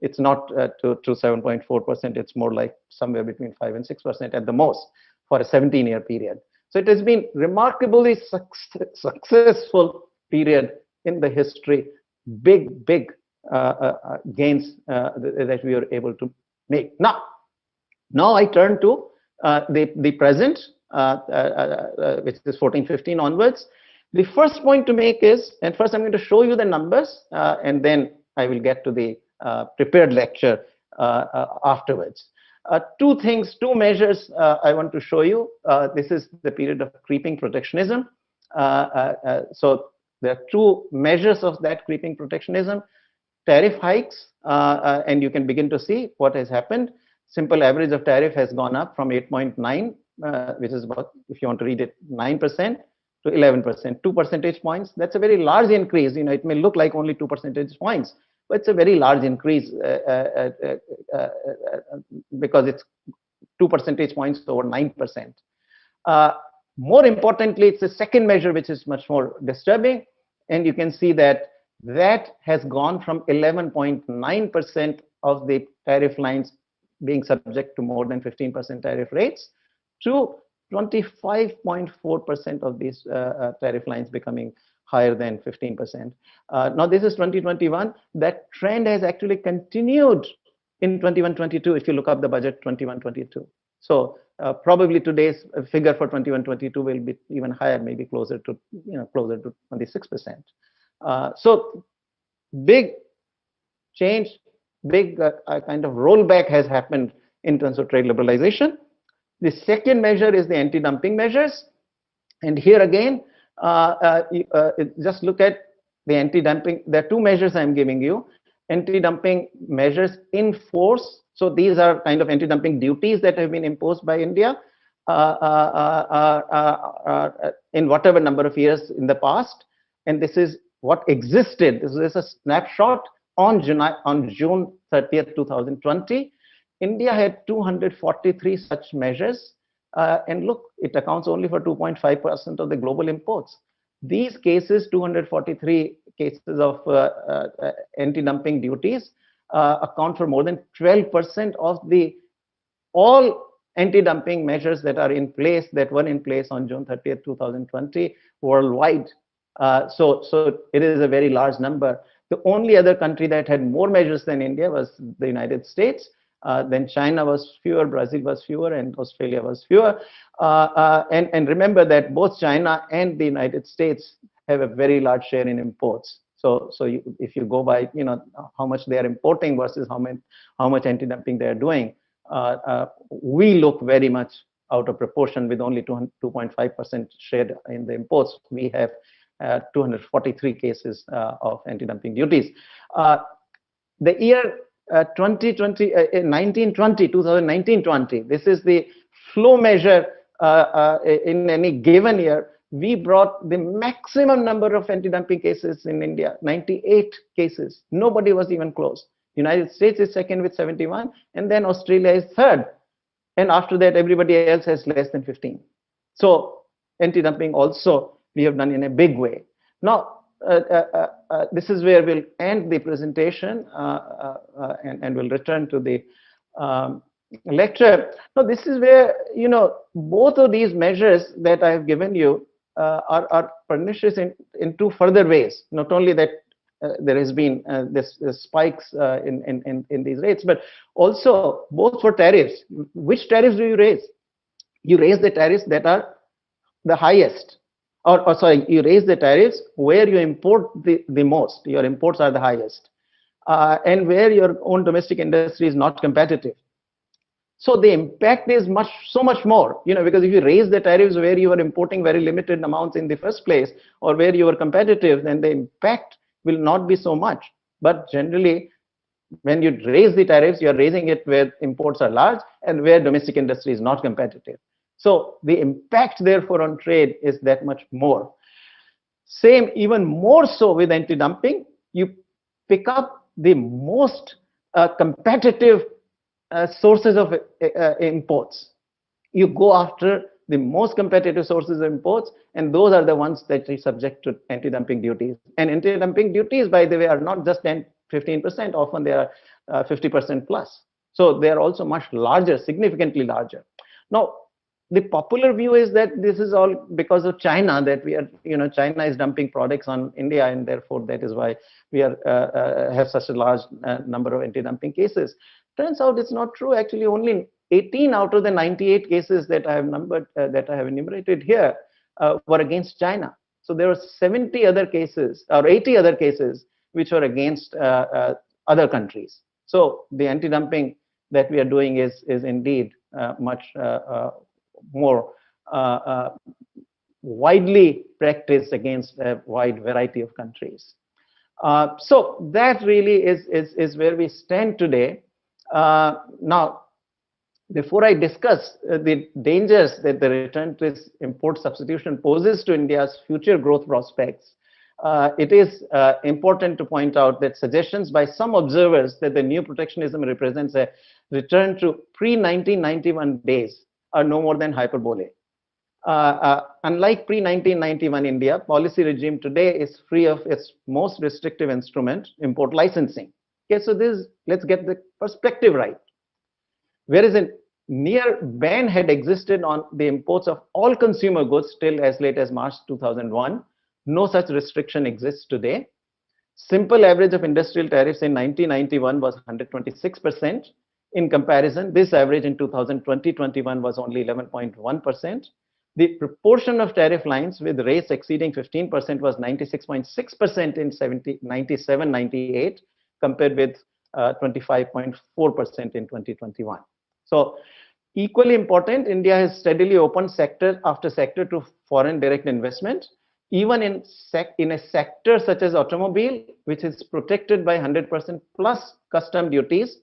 it's not to 7.4%. It's more like somewhere between 5 and 6% at the most for a 17-year period. So it has been remarkably successful period in the history. Big gains that we were able to make. Now I turn to the present, which is 14-15 onwards. The first point to make is, and first I'm going to show you the numbers, and then I will get to the prepared lecture afterwards. Two measures I want to show you. This is the period of creeping protectionism. So there are two measures of that creeping protectionism. Tariff hikes, and you can begin to see what has happened. Simple average of tariff has gone up from 8.9, which is about, if you want to read it, 9% to 11%, 2 percentage points. That's a very large increase. It may look like only 2 percentage points, but it's a very large increase because it's 2 percentage points over 9%. More importantly, it's the second measure which is much more disturbing, and you can see that has gone from 11.9% of the tariff lines being subject to more than 15% tariff rates to 25.4% of these tariff lines becoming higher than 15%. Now this is 2021. That trend has actually continued in 21-22 if you look up the budget 21-22. So probably today's figure for 21-22 will be even higher, maybe closer to 26%. So big change, big kind of rollback has happened in terms of trade liberalization. The second measure is the anti-dumping measures, and here again, just look at the anti-dumping. There are two measures I'm giving you: anti-dumping measures in force. So these are kind of anti-dumping duties that have been imposed by India in whatever number of years in the past, and this is what existed. This is a snapshot on June 30th, 2020. India had 243 such measures, and look, it accounts only for 2.5% of the global imports. These cases, 243 cases of anti-dumping duties, account for more than 12% of all anti-dumping measures that are in place, that were in place on June 30th, 2020 worldwide. So it is a very large number. The only other country that had more measures than India was the United States. Then China was fewer, Brazil was fewer, and Australia was fewer. And remember that both China and the United States have a very large share in imports. So if you go by how much they are importing versus how much anti-dumping they are doing, we look very much out of proportion with only 2.5% share in the imports. We have 243 cases of anti-dumping duties. The year 2019-20, this is the flow measure in any given year. We brought the maximum number of anti-dumping cases in India, 98 cases. Nobody was even close. United States is second with 71, and then Australia is third. And after that, everybody else has less than 15. So anti-dumping also we have done in a big way. Now, this is where we'll end the presentation and we'll return to the lecture. Now, this is where, both of these measures that I have given you are pernicious in two further ways. Not only that there has been this spikes in these rates, but also both for tariffs. Which tariffs do you raise? You raise the tariffs that are the highest, or sorry, you raise the tariffs where you import the most. Your imports are the highest, and where your own domestic industry is not competitive. So the impact is so much more, because if you raise the tariffs where you are importing very limited amounts in the first place, or where you are competitive, then the impact will not be so much. But generally, when you raise the tariffs, you are raising it where imports are large and where domestic industry is not competitive. So the impact, therefore, on trade is that much more. Same, even more so with anti-dumping. You pick up the most competitive sources of imports. You go after the most competitive sources of imports, and those are the ones that are subject to anti-dumping duties. And anti-dumping duties, by the way, are not just 10-15%, often they are 50% plus. So they are also much larger, significantly larger. Now, the popular view is that this is all because of China, that we are, China is dumping products on India, and therefore that is why we are have such a large number of anti-dumping cases. Turns out it's not true. Actually, only 18 out of the 98 cases that I have that I have enumerated here were against China. So there were 70 other cases or 80 other cases which were against other countries. So the anti-dumping that we are doing is indeed much more widely practiced against a wide variety of countries. So that really is where we stand today. Now, before I discuss the dangers that the return to import substitution poses to India's future growth prospects, it is important to point out that suggestions by some observers that the new protectionism represents a return to pre-1991 days are no more than hyperbole. Unlike pre-1991 India, policy regime today is free of its most restrictive instrument, import licensing. Okay, so let's get the perspective right. Whereas a near ban had existed on the imports of all consumer goods till as late as March 2001, no such restriction exists today. Simple average of industrial tariffs in 1991 was 126%. In comparison, this average in 2020-21 was only 11.1%. The proportion of tariff lines with rates exceeding 15% was 96.6% in 97-98, compared with 25.4% in 2021. So equally important, India has steadily opened sector after sector to foreign direct investment. Even in a sector such as automobile, which is protected by 100% plus custom duties,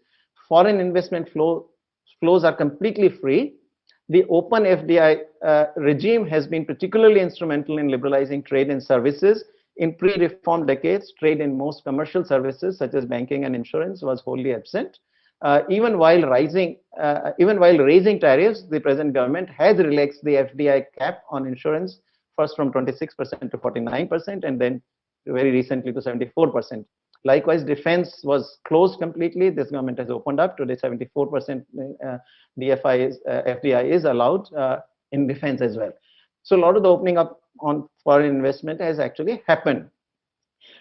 foreign investment flows are completely free. The open FDI regime has been particularly instrumental in liberalizing trade and services. In pre-reform decades, trade in most commercial services such as banking and insurance was wholly absent. Even while raising tariffs, the present government has relaxed the FDI cap on insurance, first from 26% to 49%, and then very recently to 74%. Likewise, defense was closed completely. This government has opened up. Today, 74% FDI is allowed in defense as well. So a lot of the opening up on foreign investment has actually happened.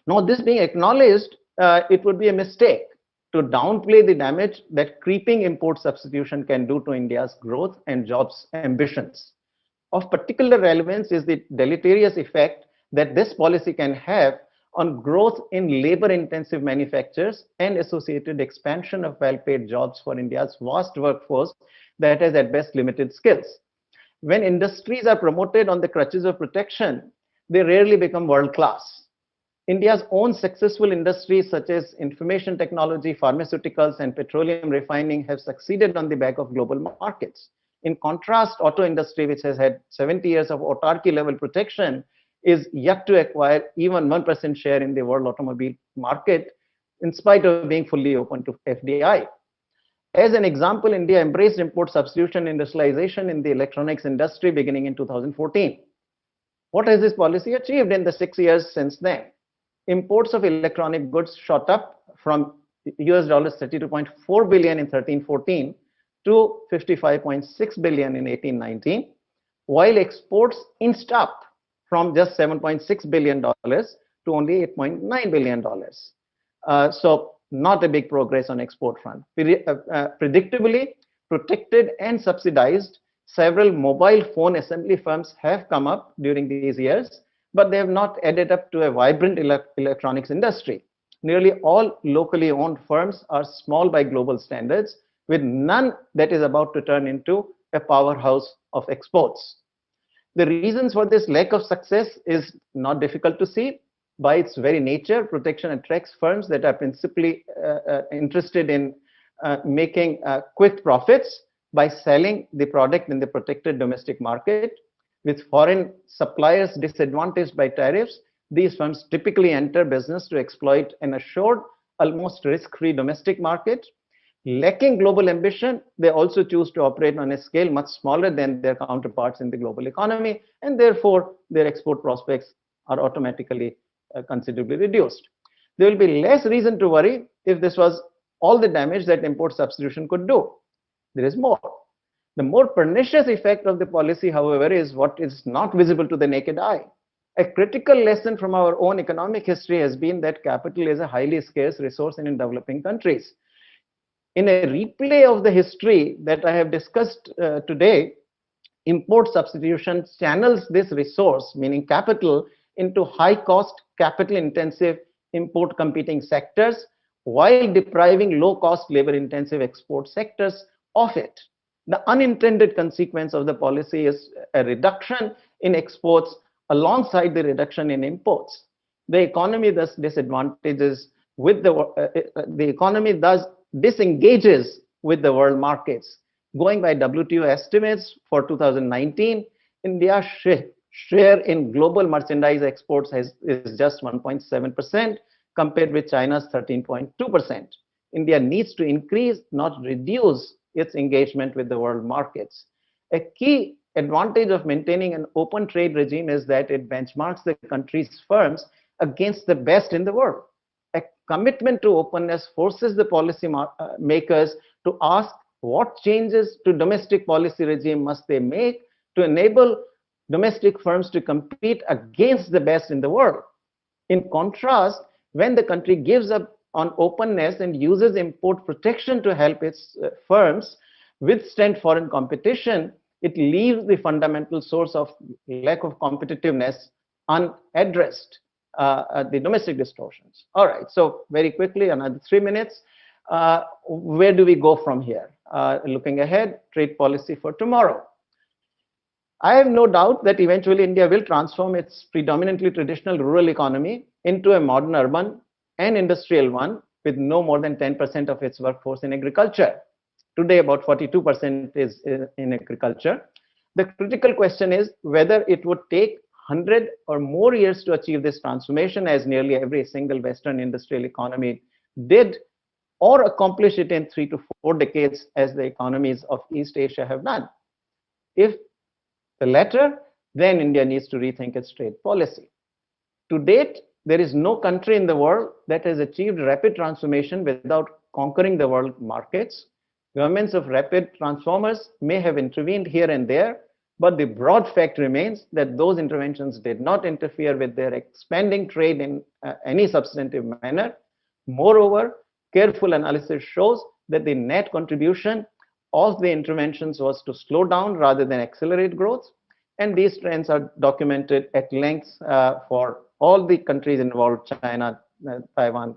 Now, this being acknowledged, it would be a mistake to downplay the damage that creeping import substitution can do to India's growth and jobs ambitions. Of particular relevance is the deleterious effect that this policy can have on growth in labor-intensive manufacturers and associated expansion of well-paid jobs for India's vast workforce that has at best limited skills. When industries are promoted on the crutches of protection, they rarely become world-class. India's own successful industries such as information technology, pharmaceuticals, and petroleum refining have succeeded on the back of global markets. In contrast, auto industry, which has had 70 years of autarky level protection, is yet to acquire even 1% share in the world automobile market, in spite of being fully open to FDI. As an example, India embraced import substitution industrialization in the electronics industry beginning in 2014. What has this policy achieved in the 6 years since then? Imports of electronic goods shot up from US dollars 32.4 billion in 13-14 to 55.6 billion in 18-19, while exports inched up from just $7.6 billion to only $8.9 billion. So not a big progress on export front. Predictably, protected and subsidized, several mobile phone assembly firms have come up during these years, but they have not added up to a vibrant electronics industry. Nearly all locally owned firms are small by global standards, with none that is about to turn into a powerhouse of exports. The reasons for this lack of success is not difficult to see. By its very nature, protection attracts firms that are principally interested in making quick profits by selling the product in the protected domestic market. With foreign suppliers disadvantaged by tariffs, these firms typically enter business to exploit an assured, almost risk-free domestic market. Lacking global ambition, they also choose to operate on a scale much smaller than their counterparts in the global economy, and therefore their export prospects are automatically considerably reduced. There will be less reason to worry if this was all the damage that import substitution could do. There is more. The more pernicious effect of the policy, however, is what is not visible to the naked eye. A critical lesson from our own economic history has been that capital is a highly scarce resource in developing countries. In a replay of the history that I have discussed today, import substitution channels this resource, meaning capital, into high-cost, capital-intensive import competing sectors, while depriving low-cost, labor-intensive export sectors of it. The unintended consequence of the policy is a reduction in exports alongside the reduction in imports. The economy thus disengages with the world markets. Going by WTO estimates for 2019, India's share in global merchandise exports is just 1.7%, compared with China's 13.2%. India needs to increase, not reduce, its engagement with the world markets. A key advantage of maintaining an open trade regime is that it benchmarks the country's firms against the best in the world. A commitment to openness forces the policy makers to ask what changes to domestic policy regime must they make to enable domestic firms to compete against the best in the world. In contrast, when the country gives up on openness and uses import protection to help its firms withstand foreign competition, it leaves the fundamental source of lack of competitiveness unaddressed, the domestic distortions. All right, so very quickly, another 3 minutes. Where do we go from here? Looking ahead, trade policy for tomorrow. I have no doubt that eventually India will transform its predominantly traditional rural economy into a modern urban and industrial one with no more than 10% of its workforce in agriculture. Today, about 42% is in agriculture. The critical question is whether it would take 100 or more years to achieve this transformation, as nearly every single Western industrial economy did, or accomplish it in 3 to 4 decades, as the economies of East Asia have done. If the latter, then India needs to rethink its trade policy. To date, there is no country in the world that has achieved rapid transformation without conquering the world markets. Governments of rapid transformers may have intervened here and there, but the broad fact remains that those interventions did not interfere with their expanding trade in any substantive manner. Moreover, careful analysis shows that the net contribution of the interventions was to slow down rather than accelerate growth. And these trends are documented at length for all the countries involved, China, Taiwan,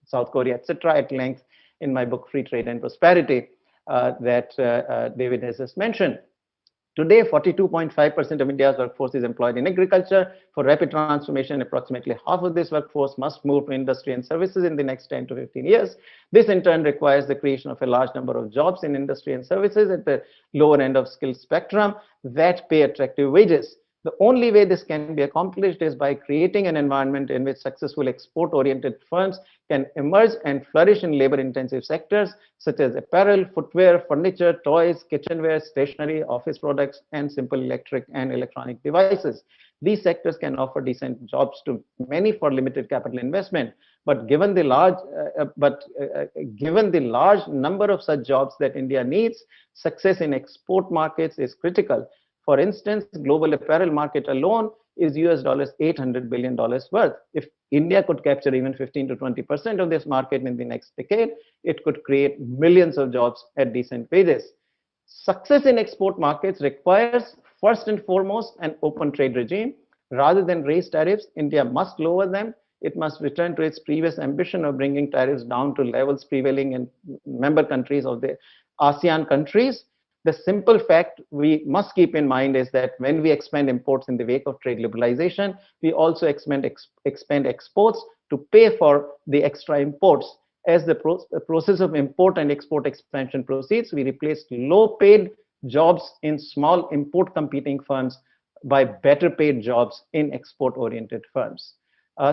South Korea, etc., at length in my book, Free Trade and Prosperity, that David has just mentioned. Today, 42.5% of India's workforce is employed in agriculture. For rapid transformation, approximately half of this workforce must move to industry and services in the next 10 to 15 years. This, in turn, requires the creation of a large number of jobs in industry and services at the lower end of skill spectrum that pay attractive wages. The only way this can be accomplished is by creating an environment in which successful export-oriented firms can emerge and flourish in labor-intensive sectors such as apparel, footwear, furniture, toys, kitchenware, stationery, office products, and simple electric and electronic devices. These sectors can offer decent jobs to many for limited capital investment, but given the large number of such jobs that India needs, success in export markets is critical. For instance, global apparel market alone is $800 billion worth. If India could capture even 15 to 20% of this market in the next decade, it could create millions of jobs at decent wages. Success in export markets requires, first and foremost, an open trade regime. Rather than raise tariffs, India must lower them. It must return to its previous ambition of bringing tariffs down to levels prevailing in member countries of the ASEAN countries. The simple fact we must keep in mind is that when we expand imports in the wake of trade liberalization, we also expand exports to pay for the extra imports. As the process of import and export expansion proceeds, we replace low-paid jobs in small import competing firms by better paid jobs in export-oriented firms.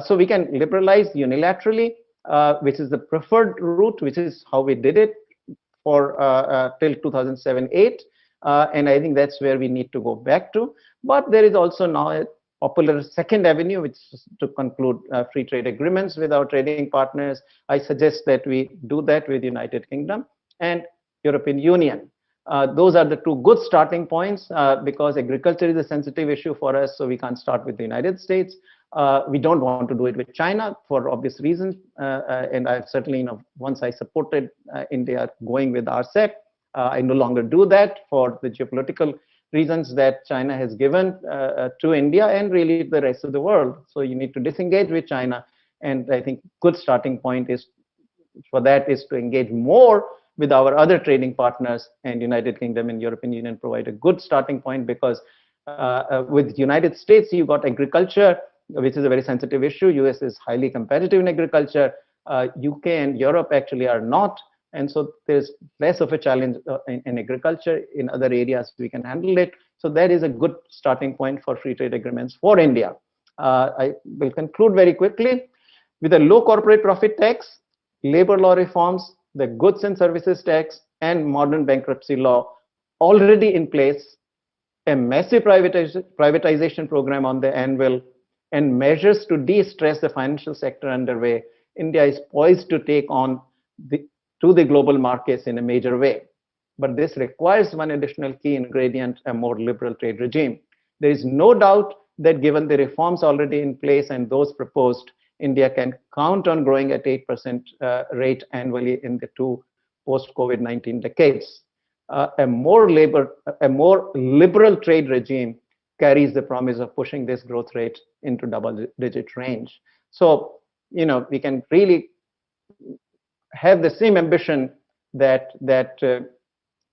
So we can liberalize unilaterally, which is the preferred route, which is how we did it for till 2007-8, and I think that's where we need to go back to. But there is also now a popular second avenue, which is to conclude free trade agreements with our trading partners. I suggest that we do that with United Kingdom and European Union. Those are the two good starting points because agriculture is a sensitive issue for us, so we can't start with the United States. We don't want to do it with China for obvious reasons, and I've certainly, once I supported India going with RCEP, I no longer do that for the geopolitical reasons that China has given to India and really the rest of the world. So you need to disengage with China, and I think good starting point is for that is to engage more with our other trading partners, and United Kingdom and European Union provide a good starting point because with United States, you got agriculture, which is a very sensitive issue. US is highly competitive in agriculture. UK and Europe actually are not. And so there's less of a challenge in agriculture. In other areas, we can handle it. So that is a good starting point for free trade agreements for India. I will conclude very quickly. With a low corporate profit tax, labor law reforms, the goods and services tax, and modern bankruptcy law already in place, a massive privatization program on the anvil, and measures to de-stress the financial sector underway, India is poised to take on the global markets in a major way. But this requires one additional key ingredient, a more liberal trade regime. There is no doubt that given the reforms already in place and those proposed, India can count on growing at 8% rate annually in the two post-COVID-19 decades. A more liberal trade regime carries the promise of pushing this growth rate into double-digit range. So, we can really have the same ambition that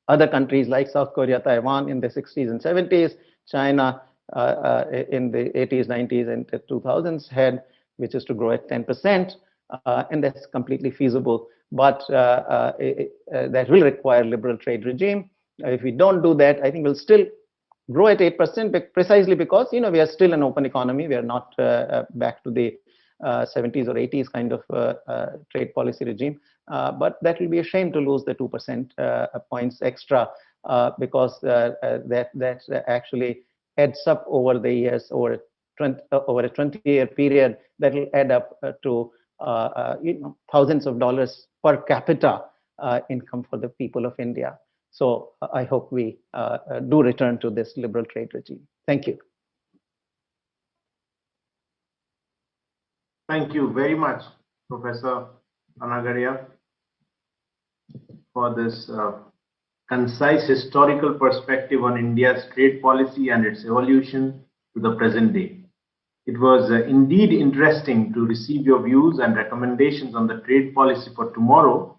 other countries like South Korea, Taiwan in the 60s and 70s, China in the 80s, 90s, and the 2000s had, which is to grow at 10%, and that's completely feasible. But that will require liberal trade regime. If we don't do that, I think we'll still grow at 8%, precisely because we are still an open economy. We are not back to the 70s or 80s kind of trade policy regime. But that will be a shame to lose the 2% points extra because that actually adds up over the years, over a 20-year period. That will add up to thousands of dollars per capita income for the people of India. So I hope we do return to this liberal trade regime. Thank you. Thank you very much, Professor Panagadia, for this concise historical perspective on India's trade policy and its evolution to the present day. It was indeed interesting to receive your views and recommendations on the trade policy for tomorrow,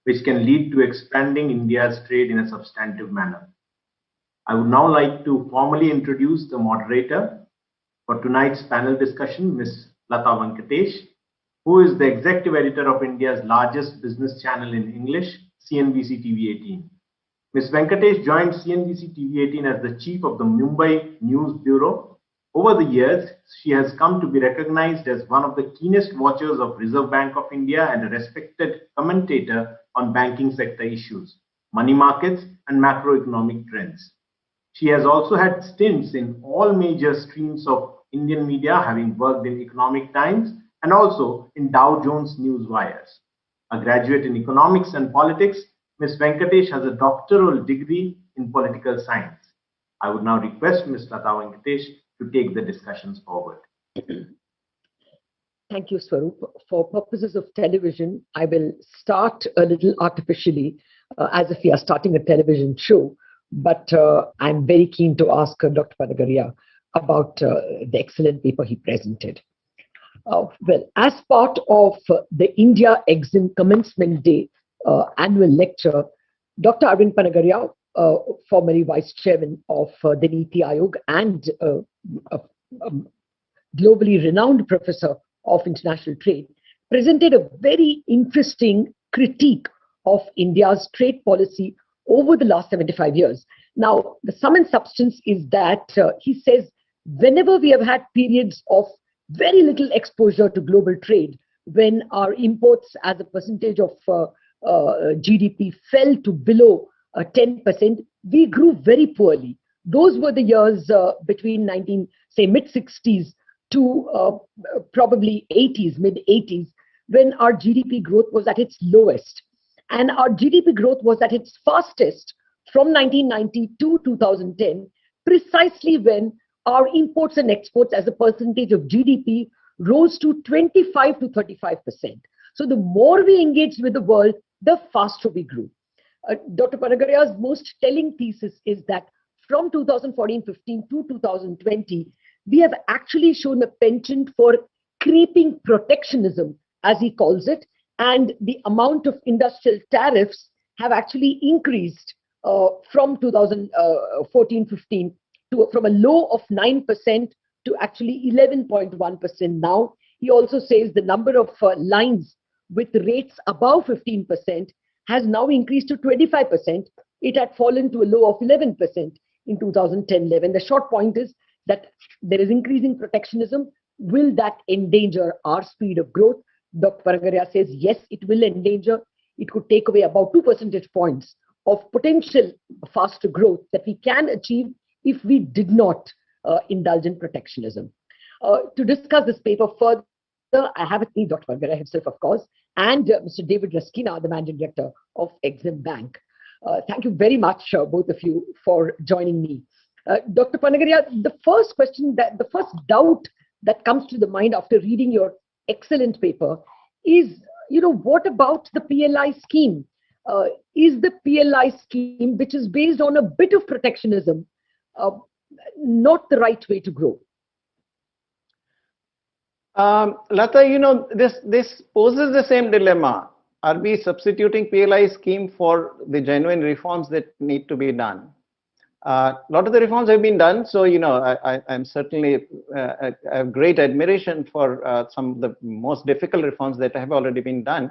which can lead to expanding India's trade in a substantive manner. I would now like to formally introduce the moderator for tonight's panel discussion, Ms. Lata Venkatesh, who is the executive editor of India's largest business channel in English, CNBC TV 18. Ms. Venkatesh joined CNBC TV 18 as the chief of the Mumbai News Bureau Over the years, she has come to be recognized as one of the keenest watchers of Reserve Bank of India and a respected commentator on banking sector issues, money markets, and macroeconomic trends. She has also had stints in all major streams of Indian media, having worked in Economic Times and also in Dow Jones News Wires. A graduate in economics and politics, Ms. Venkatesh has a doctoral degree in political science. I would now request Ms. Lata Venkatesh to take the discussions forward. Thank you, Swaroop. For purposes of television, I will start a little artificially, as if we are starting a television show, but I'm very keen to ask Dr. Panagaria about the excellent paper he presented. Well, as part of the India Exim Commencement Day Annual Lecture, Dr. Arvind Panagaria, formerly Vice Chairman of the Niti Aayog and a globally renowned professor of international trade, presented a very interesting critique of India's trade policy over the last 75 years. Now, the sum and substance is that he says whenever we have had periods of very little exposure to global trade, when our imports as a percentage of GDP fell to below 10%, we grew very poorly. Those were the years between mid-60s to probably 80s, mid-80s, when our GDP growth was at its lowest. And our GDP growth was at its fastest from 1990 to 2010, precisely when our imports and exports as a percentage of GDP rose to 25 to 35%. So the more we engaged with the world, the faster we grew. Dr. Panagaria's most telling thesis is that from 2014-15 to 2020, we have actually shown a penchant for creeping protectionism, as he calls it, and the amount of industrial tariffs have actually increased from 2014-15 to from a low of 9% to actually 11.1% now. He also says the number of lines with rates above 15% has now increased to 25%. It had fallen to a low of 11% in 2010-11. The short point is that there is increasing protectionism. Will that endanger our speed of growth? Dr. Panagaria says, yes, it will endanger. It could take away about 2 percentage points of potential faster growth that we can achieve if we did not indulge in protectionism. To discuss this paper further, I have with me Dr. Panagaria himself, of course, and Mr. David Raskina, the Managing Director of Exim Bank. Thank you very much, both of you, for joining me. Dr. Panagaria, the first doubt that comes to the mind after reading your excellent paper is, what about the PLI scheme? Is the PLI scheme, which is based on a bit of protectionism, not the right way to grow? Lata, this poses the same dilemma. Are we substituting PLI scheme for the genuine reforms that need to be done? A lot of the reforms have been done, so I'm certainly I have great admiration for some of the most difficult reforms that have already been done.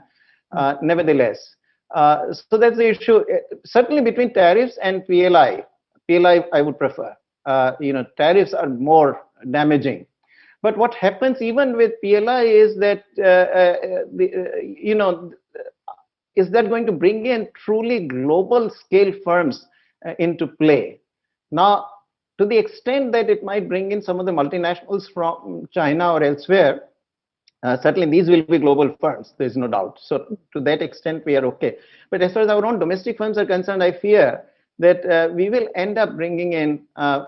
Nevertheless, so that's the issue. Certainly between tariffs and PLI I would prefer. Tariffs are more damaging. But what happens even with PLI is that is that going to bring in truly global scale firms into play? Now, to the extent that it might bring in some of the multinationals from China or elsewhere, certainly these will be global firms, there's no doubt. So to that extent, we are okay. But as far as our own domestic firms are concerned, I fear that we will end up bringing in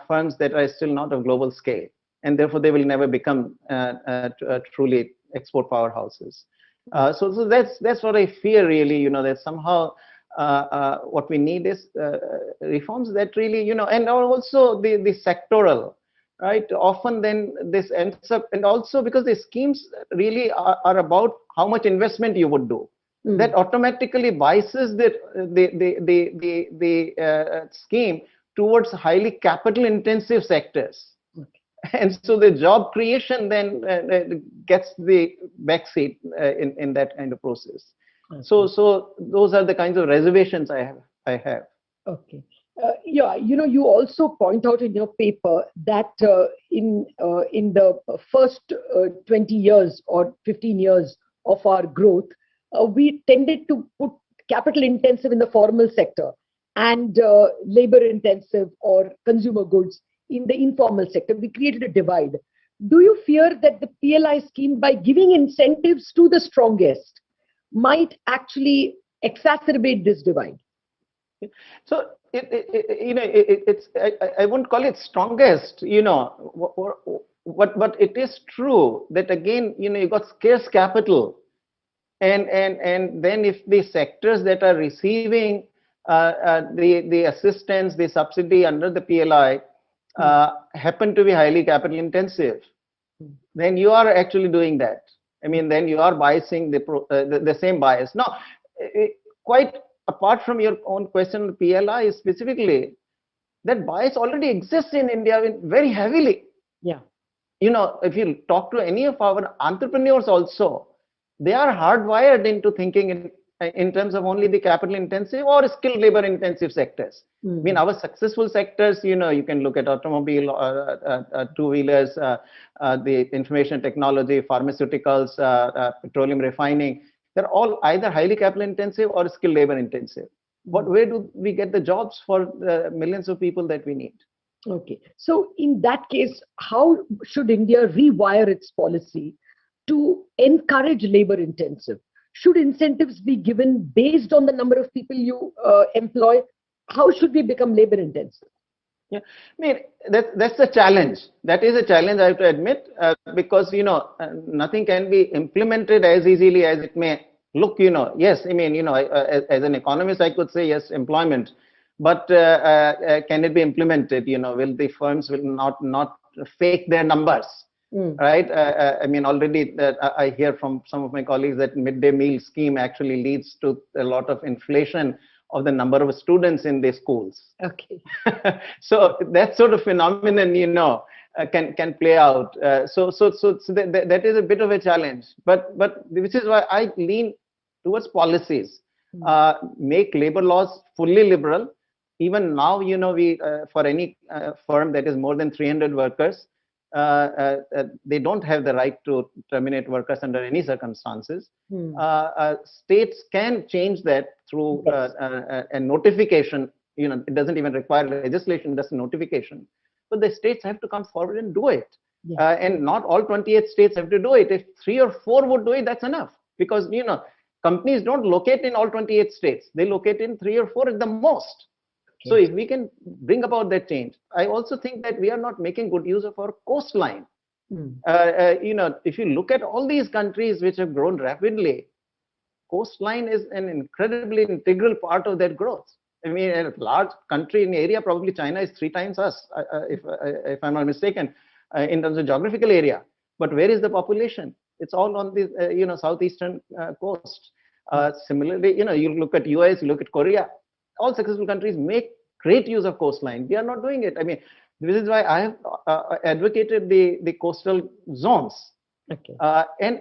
firms that are still not of global scale, and therefore they will never become truly export powerhouses. So that's what I fear, really, that somehow what we need is reforms that really, and also the sectoral, right? Often then this ends up, and also because the schemes really are about how much investment you would do. That automatically biases the scheme towards highly capital intensive sectors. And so the job creation then gets the backseat in that kind of process. Okay. So those are the kinds of reservations I have. Okay. Yeah, you also point out in your paper that in the first 20 years or 15 years of our growth, we tended to put capital intensive in the formal sector and labor intensive or consumer goods in the informal sector. We created a divide. Do you fear that the PLI scheme, by giving incentives to the strongest, might actually exacerbate this divide? So I wouldn't call it strongest, but it is true that again, you got scarce capital, and then if the sectors that are receiving the assistance, the subsidy under the PLI happen to be highly capital intensive, then you are actually doing that. I mean, then you are biasing the same bias. Now, quite apart from your own question on PLI specifically, that bias already exists in India very heavily. Yeah. If you talk to any of our entrepreneurs also, they are hardwired into thinking in terms of only the capital intensive or skilled labor intensive sectors. I mean, our successful sectors, you can look at automobile, two-wheelers, the information technology, pharmaceuticals, petroleum refining. They're all either highly capital intensive or skilled labor intensive. But where do we get the jobs for the millions of people that we need? Okay. So in that case, how should India rewire its policy to encourage labor intensive? Should incentives be given based on the number of people you employ? How should we become labor intensive? Yeah, I mean, that's a challenge. That is a challenge, I have to admit, because, nothing can be implemented as easily as it may look, Yes, I mean, as an economist, I could say, yes, employment. But can it be implemented? Will the firms not fake their numbers? Right? I mean, already I hear from some of my colleagues that midday meal scheme actually leads to a lot of inflation of the number of students in the schools. Okay. So that sort of phenomenon, can play out. So that is a bit of a challenge. But which is why I lean towards policies. Make labor laws fully liberal. Even now, we for any firm that is more than 300 workers, they don't have the right to terminate workers under any circumstances. States can change that through a notification. It doesn't even require legislation, just notification. But the states have to come forward and do it. And not all 28 states have to do it. If 3 or 4 would do it, that's enough. Because, companies don't locate in all 28 states. They locate in 3 or 4 at the most. So if we can bring about that change, I also think that we are not making good use of our coastline. If you look at all these countries which have grown rapidly, coastline is an incredibly integral part of that growth. I mean, a large country in area, probably China is 3 times us, if I'm not mistaken, in terms of geographical area. But where is the population? It's all on the southeastern coast. Similarly, you look at US, you look at Korea. All successful countries make great use of coastline. We are not doing it. I mean, this is why I have advocated the coastal zones. Okay. And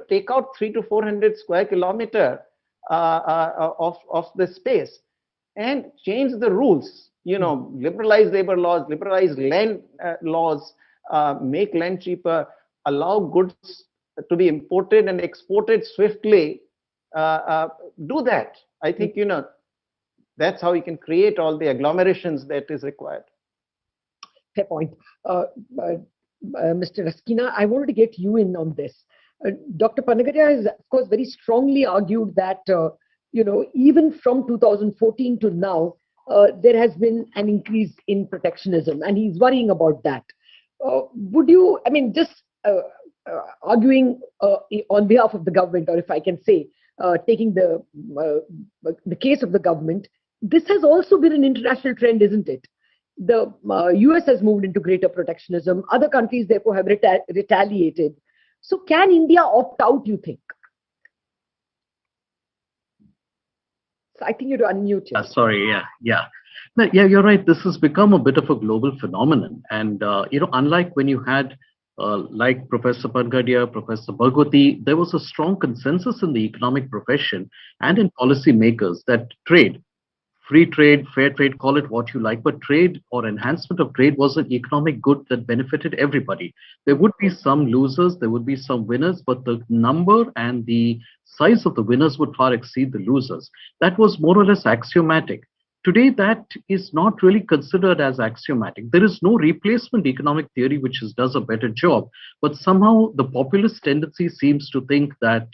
take out 300 to 400 square kilometer of the space and change the rules. Liberalize labor laws, liberalize land laws, make land cheaper, allow goods to be imported and exported swiftly. Do that. I think that's how you can create all the agglomerations that is required. Fair point. Mr. Raskina, I wanted to get you in on this. Dr. Panagaria has, of course, very strongly argued that, even from 2014 to now, there has been an increase in protectionism, and he's worrying about that. Would you, just arguing on behalf of the government, or if I can say, taking the case of the government, this has also been an international trend, isn't it? The US has moved into greater protectionism. Other countries, therefore, have retaliated. So can India opt out, you think? So I think you have to unmute yourself. Sorry, yeah. No, yeah, you're right. This has become a bit of a global phenomenon. And, unlike when you had, like Professor Pangadia, Professor Bhagwati, there was a strong consensus in the economic profession and in policymakers that trade free trade, fair trade, call it what you like, but trade or enhancement of trade was an economic good that benefited everybody. There would be some losers, there would be some winners, but the number and the size of the winners would far exceed the losers. That was more or less axiomatic. Today, that is not really considered as axiomatic. There is no replacement economic theory which does a better job, but somehow the populist tendency seems to think that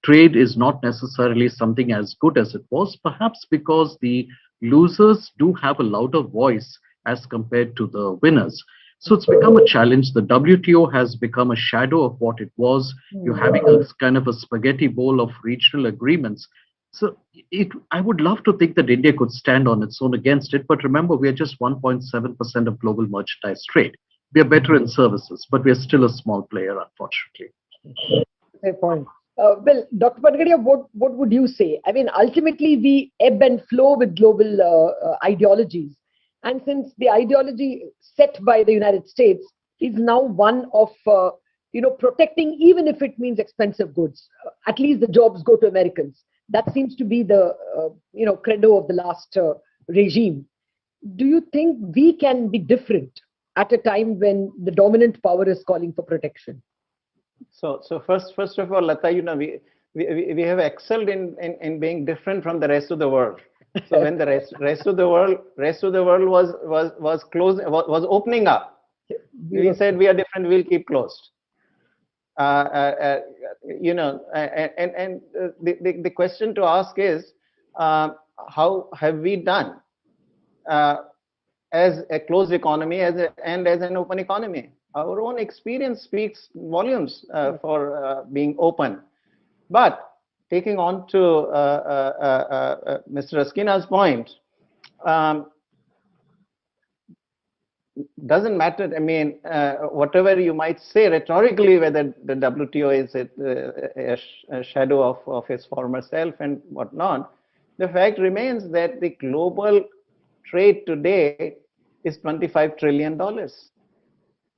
trade is not necessarily something as good as it was, perhaps because the losers do have a louder voice as compared to the winners. So it's become a challenge. The WTO has become a shadow of what it was. You're having a kind of a spaghetti bowl of regional agreements. So I would love to think that India could stand on its own against it. But remember, we are just 1.7% of global merchandise trade. We are better in services, but we are still a small player, unfortunately. Fair point. Well, Dr. Panagadia, what would you say? I mean, ultimately, we ebb and flow with global ideologies. And since the ideology set by the United States is now one of, protecting, even if it means expensive goods, at least the jobs go to Americans. That seems to be the, credo of the last regime. Do you think we can be different at a time when the dominant power is calling for protection? So first of all, Lata, we have excelled in being different from the rest of the world. So when the rest of the world was closed, was opening up, we said we are different, we'll keep closed. The question to ask is, how have we done as a closed economy and as an open economy? Our own experience speaks volumes for being open. But taking on to Mr. Askina's point, doesn't matter. I mean, whatever you might say rhetorically, whether the WTO is a shadow of its former self and whatnot, the fact remains that the global trade today is $25 trillion.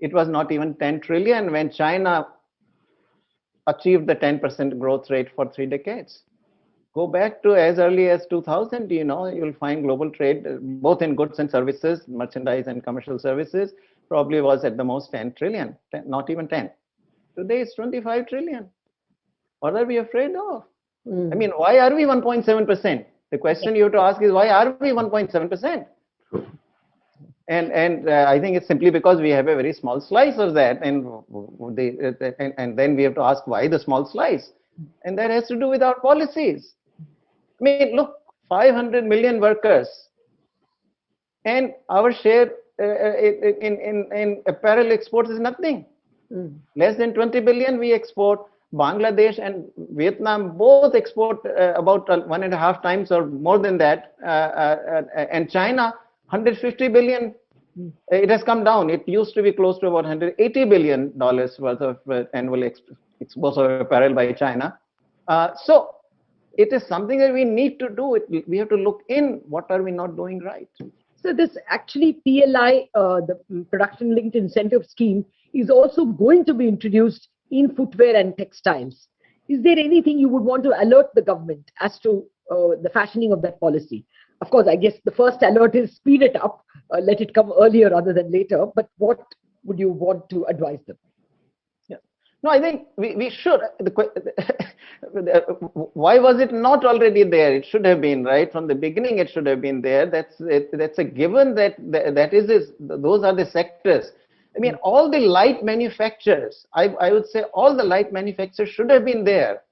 It was not even 10 trillion when China achieved the 10% growth rate for 3 decades. Go back to as early as 2000, you'll find global trade, both in goods and services, merchandise and commercial services, probably was at the most 10 trillion, not even 10. Today it's 25 trillion. What are we afraid of? I mean, why are we 1.7%? The question you have to ask is, why are we 1.7%? And I think it's simply because we have a very small slice of that, and then we have to ask why the small slice, and that has to do with our policies. I mean, look, 500 million workers, and our share in apparel exports is nothing. Less than 20 billion we export. Bangladesh and Vietnam both export about 1.5 times or more than that, and China 150 billion. It has come down. It used to be close to about $180 billion worth of annual exports of apparel by China. So it is something that we need to do. We have to look in. What are we not doing right? So this actually PLI, the production linked incentive scheme, is also going to be introduced in footwear and textiles. Is there anything you would want to alert the government as to the fashioning of that policy? Of course, I guess the first alert is speed it up, let it come earlier rather than later. But what would you want to advise them? Yeah. No, I think we should. Why was it not already there? It should have been, right? From the beginning, it should have been there. That's a given. Those are the sectors. I mean, all the light manufacturers, I would say all the light manufacturers should have been there,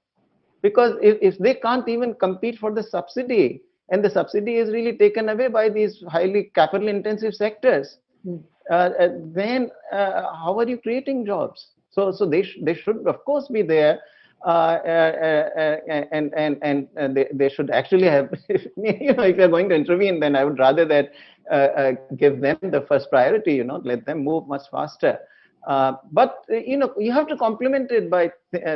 because if they can't even compete for the subsidy, and the subsidy is really taken away by these highly capital intensive sectors, then how are you creating jobs? So they should of course be there, and they should actually have, if you're going to intervene, then I would rather that give them the first priority, let them move much faster. But you have to complement it by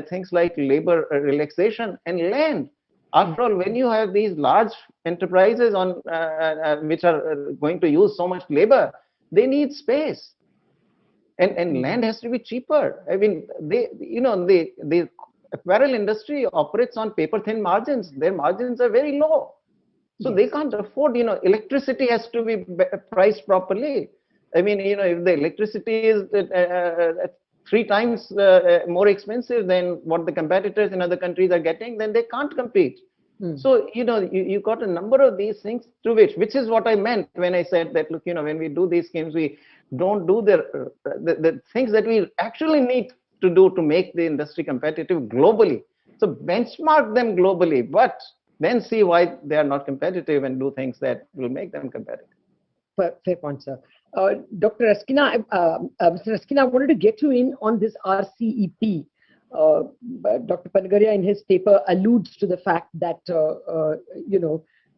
things like labor relaxation and land. After all, when you have these large enterprises which are going to use so much labor, they need space, and land has to be cheaper. I mean, the apparel industry operates on paper thin margins. Their margins are very low. So they can't afford, electricity has to be priced properly. I mean, if the electricity is 3 times more expensive than what the competitors in other countries are getting, then they can't compete. So, you got a number of these things to which is what I meant when I said that, look, when we do these schemes, we don't do the things that we actually need to do to make the industry competitive globally. So benchmark them globally, but then see why they are not competitive and do things that will make them competitive. Fair point, sir. Dr. Raskina, Mr. Raskina, I wanted to get you in on this RCEP. Dr. Panagaria in his paper alludes to the fact that,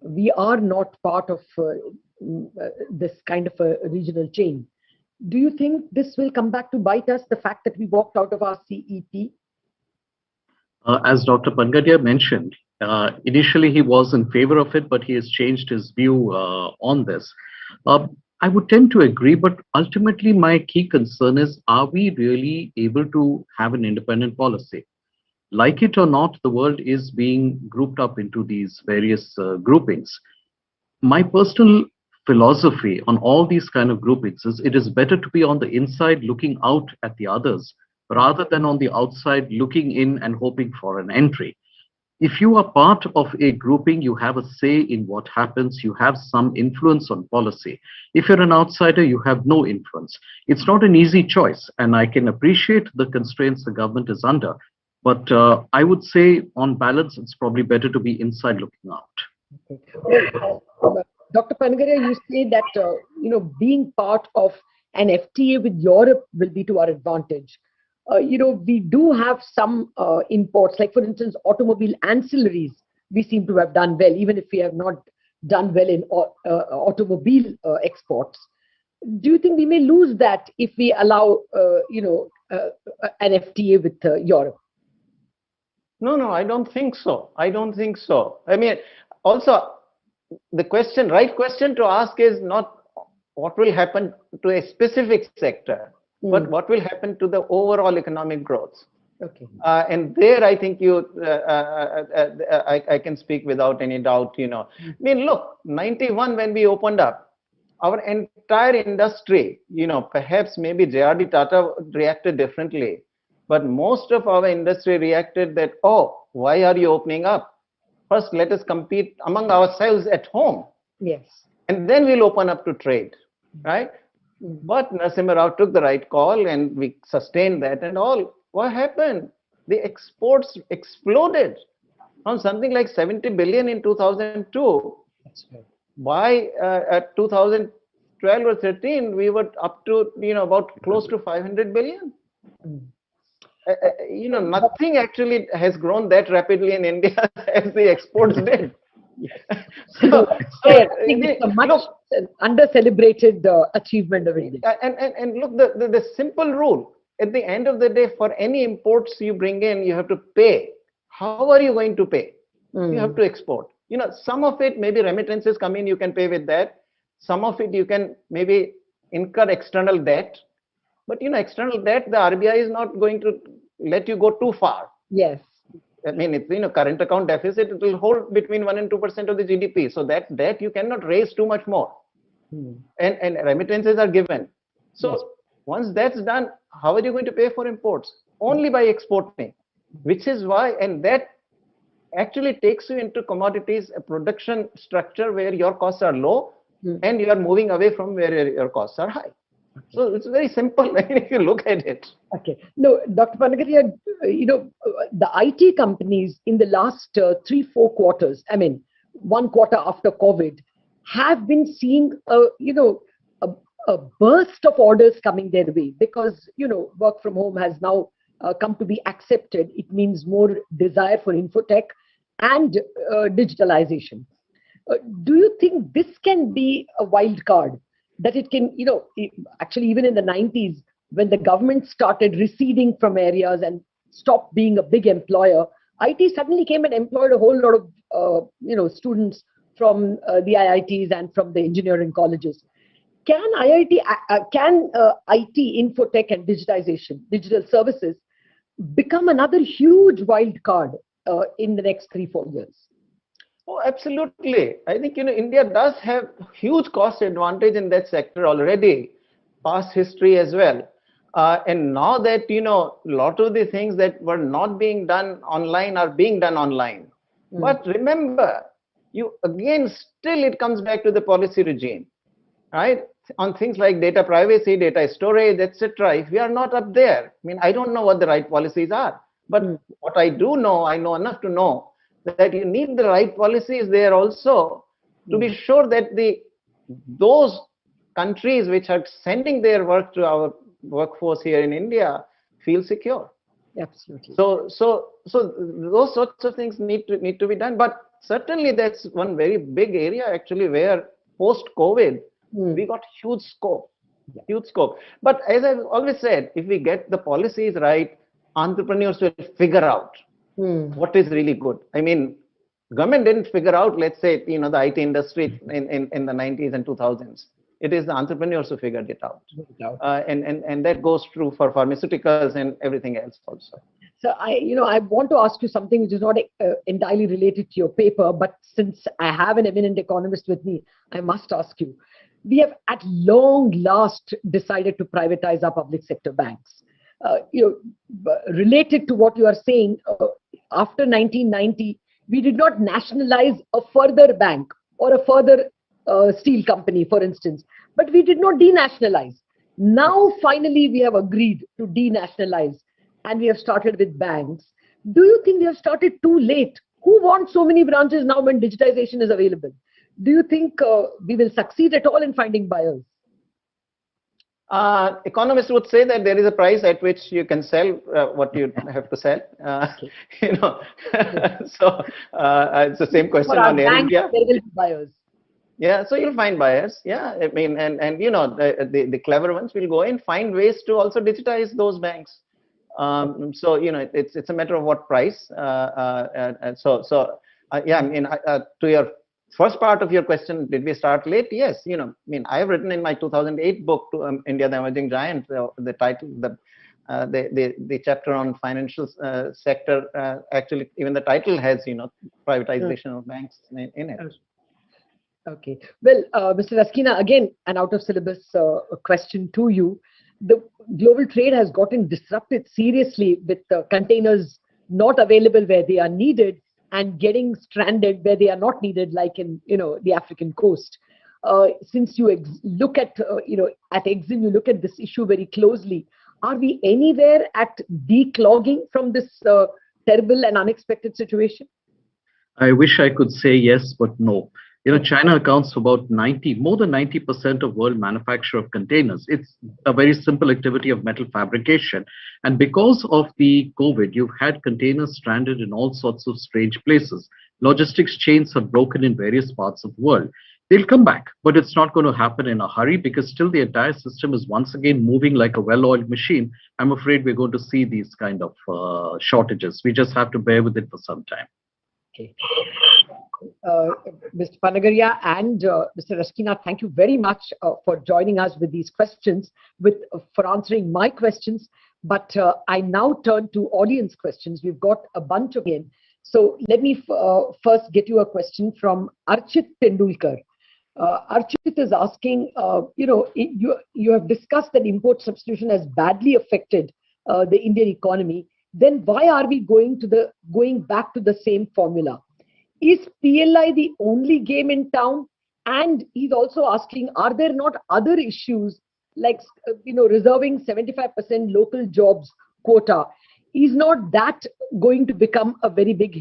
we are not part of this kind of a regional chain. Do you think this will come back to bite us, the fact that we walked out of RCEP? As Dr. Panagaria mentioned, initially he was in favor of it, but he has changed his view on this. I would tend to agree, but ultimately my key concern is, are we really able to have an independent policy? Like it or not, the world is being grouped up into these various groupings. My personal philosophy on all these kind of groupings is it is better to be on the inside looking out at the others rather than on the outside looking in and hoping for an entry. If you are part of a grouping, you have a say in what happens, you have some influence on policy. If you're an outsider, you have no influence. It's not an easy choice, and I can appreciate the constraints the government is under, but I would say on balance, it's probably better to be inside looking out. Okay. Well, Dr. Panagaria, you say that, being part of an FTA with Europe will be to our advantage. We do have some imports, like for instance, automobile ancillaries, we seem to have done well, even if we have not done well in automobile exports. Do you think we may lose that if we allow, an FTA with Europe? No, I don't think so. I mean, also, the right question to ask is not what will happen to a specific sector, but what will happen to the overall economic growth. Okay. And there, I think I can speak without any doubt. I mean, look, 91 when we opened up, our entire industry, perhaps maybe JRD Tata reacted differently, but most of our industry reacted that, oh, why are you opening up? First, let us compete among ourselves at home. Yes. And then we'll open up to trade, right? But Narasimha Rao took the right call and we sustained that and all. What happened? The exports exploded from something like 70 billion in 2002. That's right. By 2012 or 13, we were up to, about close to 500 billion. Nothing actually has grown that rapidly in India as the exports did. I think it's a much under-celebrated achievement of India. And look, the simple rule, at the end of the day, for any imports you bring in, you have to pay. How are you going to pay? You have to export. Some of it, maybe remittances come in, you can pay with that. Some of it, you can maybe incur external debt. But, external debt, the RBI is not going to let you go too far. Yes. I mean, it's, current account deficit, it will hold between 1 and 2% of the GDP. So that debt you cannot raise too much more. And remittances are given. So once that's done, how are you going to pay for imports? Only by exporting, which is why, and that actually takes you into commodities, a production structure where your costs are low and you are moving away from where your costs are high. So it's very simple if you look at it. Okay. No, Dr. Panagaria, the IT companies in the last 3-4 quarters, I mean, 1 quarter after COVID, have been seeing a burst of orders coming their way because, work from home has now come to be accepted. It means more desire for infotech and digitalization. Do you think this can be a wild card? That it can, actually even in the 90s, when the government started receding from areas and stopped being a big employer, IT suddenly came and employed a whole lot of, students from the IITs and from the engineering colleges. Can IT, infotech and digitization, digital services, become another huge wild card in the next 3-4 years? Oh, absolutely. I think, India does have huge cost advantage in that sector already, past history as well. And now that, a lot of the things that were not being done online are being done online. But remember, again, still it comes back to the policy regime, right? On things like data privacy, data storage, etc. If we are not up there, I don't know what the right policies are. But what I do know, I know enough to know that you need the right policies there also to be sure that those countries which are sending their work to our workforce here in India feel secure. Absolutely. So those sorts of things need to be done. But certainly that's one very big area actually where post-COVID we got huge scope. But as I've always said, if we get the policies right, entrepreneurs will figure out what is really good. Government didn't figure out, let's say, the IT industry in the 90s and 2000s. It is the entrepreneurs who figured it out. And that goes true for pharmaceuticals and everything else also. So I want to ask you something which is not entirely related to your paper, but since I have an eminent economist with me, I must ask you. We have at long last decided to privatize our public sector banks. Related to what you are saying, after 1990, we did not nationalize a further bank or a further steel company, for instance, but we did not denationalize. Now, finally, we have agreed to denationalize and we have started with banks. Do you think we have started too late? Who wants so many branches now when digitization is available? Do you think we will succeed at all in finding buyers? Economists would say that there is a price at which you can sell what you have to sell. So it's the same question on Air India. There will be buyers. Yeah, so you'll find buyers. Yeah, and the clever ones will go and find ways to also digitize those banks. So it's a matter of what price. To your first part of your question, did we start late? Yes. I have written in my 2008 book, India, the Emerging Giant, the title, the chapter on financial sector. Actually, even the title has, privatization of banks in it. Okay. Well, Mr. Raskina, again, an out of syllabus question to you. The global trade has gotten disrupted seriously with containers not available where they are needed and getting stranded where they are not needed, like in the African coast. Since you look at at Exim, you look at this issue very closely. Are we anywhere at declogging from this terrible and unexpected situation? I wish I could say yes, but no. China accounts for about more than 90% of world manufacture of containers. It's a very simple activity of metal fabrication. And because of the COVID, you've had containers stranded in all sorts of strange places. Logistics chains have broken in various parts of the world. They'll come back, but it's not going to happen in a hurry because still the entire system is once again moving like a well-oiled machine. I'm afraid we're going to see these kind of shortages. We just have to bear with it for some time. Okay. Mr. Panagaria and Mr. Raskina, thank you very much for joining us with these questions, for answering my questions. But I now turn to audience questions. We've got a bunch of them. So let me first get you a question from Archit Tendulkar. Archit is asking, you have discussed that import substitution has badly affected the Indian economy. Then why are we going back to the same formula? Is PLI the only game in town? And he's also asking, are there not other issues like reserving 75% local jobs quota? Is not that going to become a very big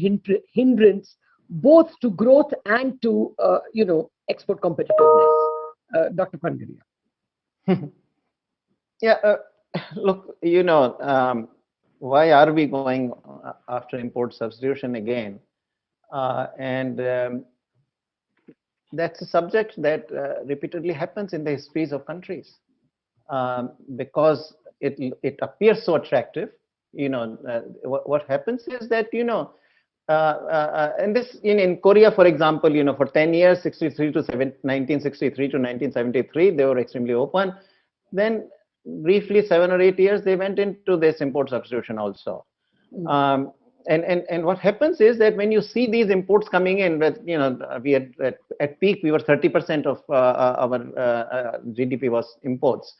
hindrance both to growth and to export competitiveness? Dr. Panagaria. Yeah, look, why are we going after import substitution again? That's a subject that repeatedly happens in the histories of countries because it appears so attractive. What happens is that and this in Korea, for example, for 10 years, 1963 to 1973, they were extremely open. Then briefly 7 or 8 years, they went into this import substitution also. And what happens is that when you see these imports coming in, with, we had at peak we were 30% of our GDP was imports.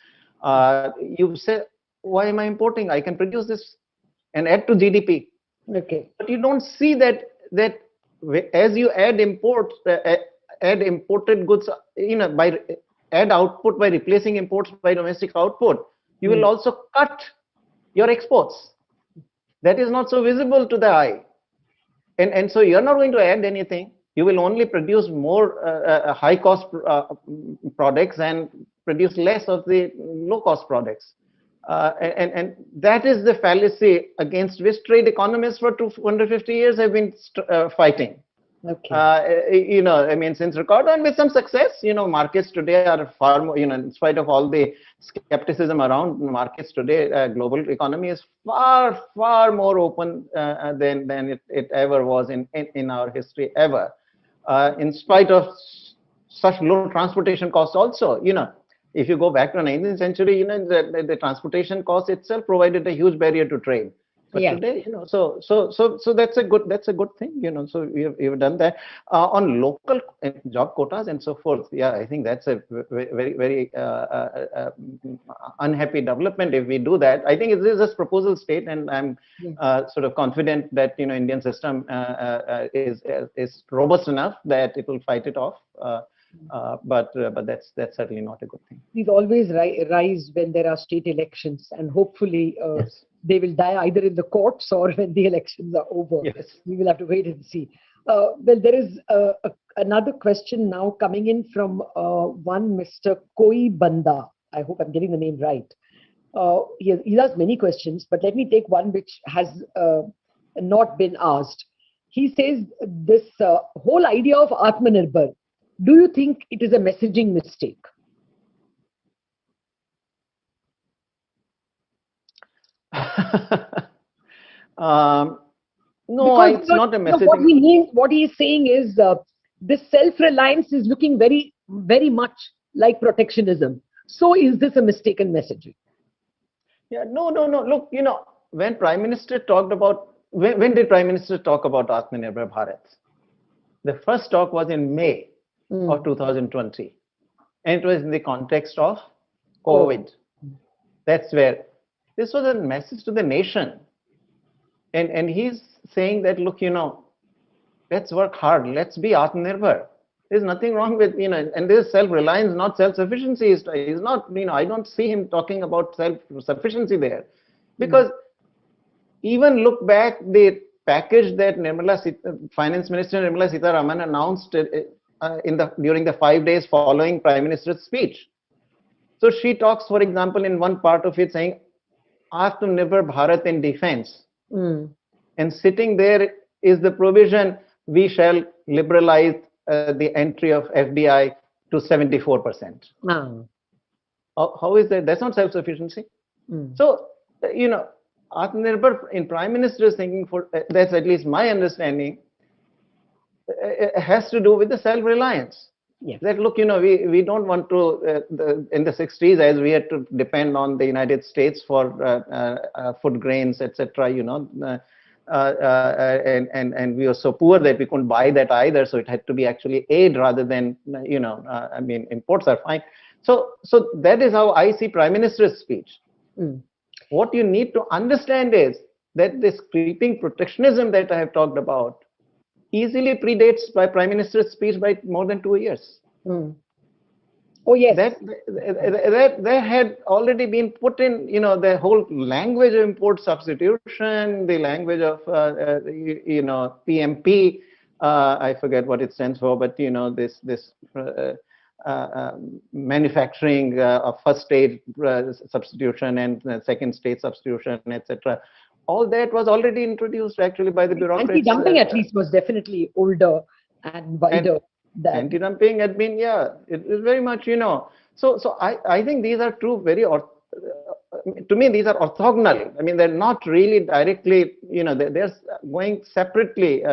You say, why am I importing? I can produce this and add to GDP. Okay. But you don't see that as you add imports, add imported goods, by add output by replacing imports by domestic output, you will also cut your exports. That is not so visible to the eye. And so you're not going to add anything. You will only produce more high cost products and produce less of the low cost products. And that is the fallacy against which trade economists for 250 years have been fighting. Okay. I mean, since record, and with some success, markets today are far more, in spite of all the skepticism around markets today, global economy is far, far more open than it ever was in our history ever. In spite of such low transportation costs also, if you go back to the 19th century, the transportation cost itself provided a huge barrier to trade. But today, so that's a good thing, so we've done that on local job quotas and so forth. Yeah, I think that's a very, very unhappy development if we do that. I think it is a proposal state, and I'm sort of confident that Indian system is robust enough that it will fight it off. But that's certainly not a good thing. These always rise when there are state elections, and hopefully they will die either in the courts or when the elections are over. Yes. We will have to wait and see. Well, there is another question now coming in from one Mr. Koi Banda. I hope I'm getting the name right. He has many questions, but let me take one which has not been asked. He says this whole idea of Atmanirbhar, do you think it is a messaging mistake? No, because it's not a messaging. What he is saying is this self-reliance is looking very, very much like protectionism. So is this a mistaken messaging? Yeah, no. Look, when Prime Minister talked about, when did Prime Minister talk about Atmanirbhar Bharat? The first talk was in May of 2020. And it was in the context of COVID. That's where this was a message to the nation. And he's saying that, look, let's work hard. Let's be Atmanirbhar. There's nothing wrong with, and this is self-reliance, not self-sufficiency. He's not, I don't see him talking about self-sufficiency there. Because even look back, the package that Finance Minister Nirmala Sitharaman announced during the 5 days following Prime Minister's speech. So she talks, for example, in one part of it saying, Atmanirbhar Bharat in defense. And sitting there is the provision, we shall liberalize the entry of FDI to 74%. How is that? That's not self-sufficiency. So, Atmanirbhar in Prime Minister's thinking, that's at least my understanding, it has to do with the self-reliance. Yes. That, look, we don't want to, in the 60s, as we had to depend on the United States for food grains, etc., and we were so poor that we couldn't buy that either. So it had to be actually aid rather than, imports are fine. So that is how I see Prime Minister's speech. What you need to understand is that this creeping protectionism that I have talked about easily predates by Prime Minister's speech by more than 2 years. Oh yes, that had already been put in. The whole language of import substitution, the language of PMP. I forget what it stands for, but this manufacturing of first stage substitution and second stage substitution, etc. All that was already introduced actually by the bureaucrats. Anti-dumping at least was definitely older and wider. Anti-dumping had been, it is very much, So I think these are two to me, these are orthogonal. I mean, they're not really directly, they're going separately.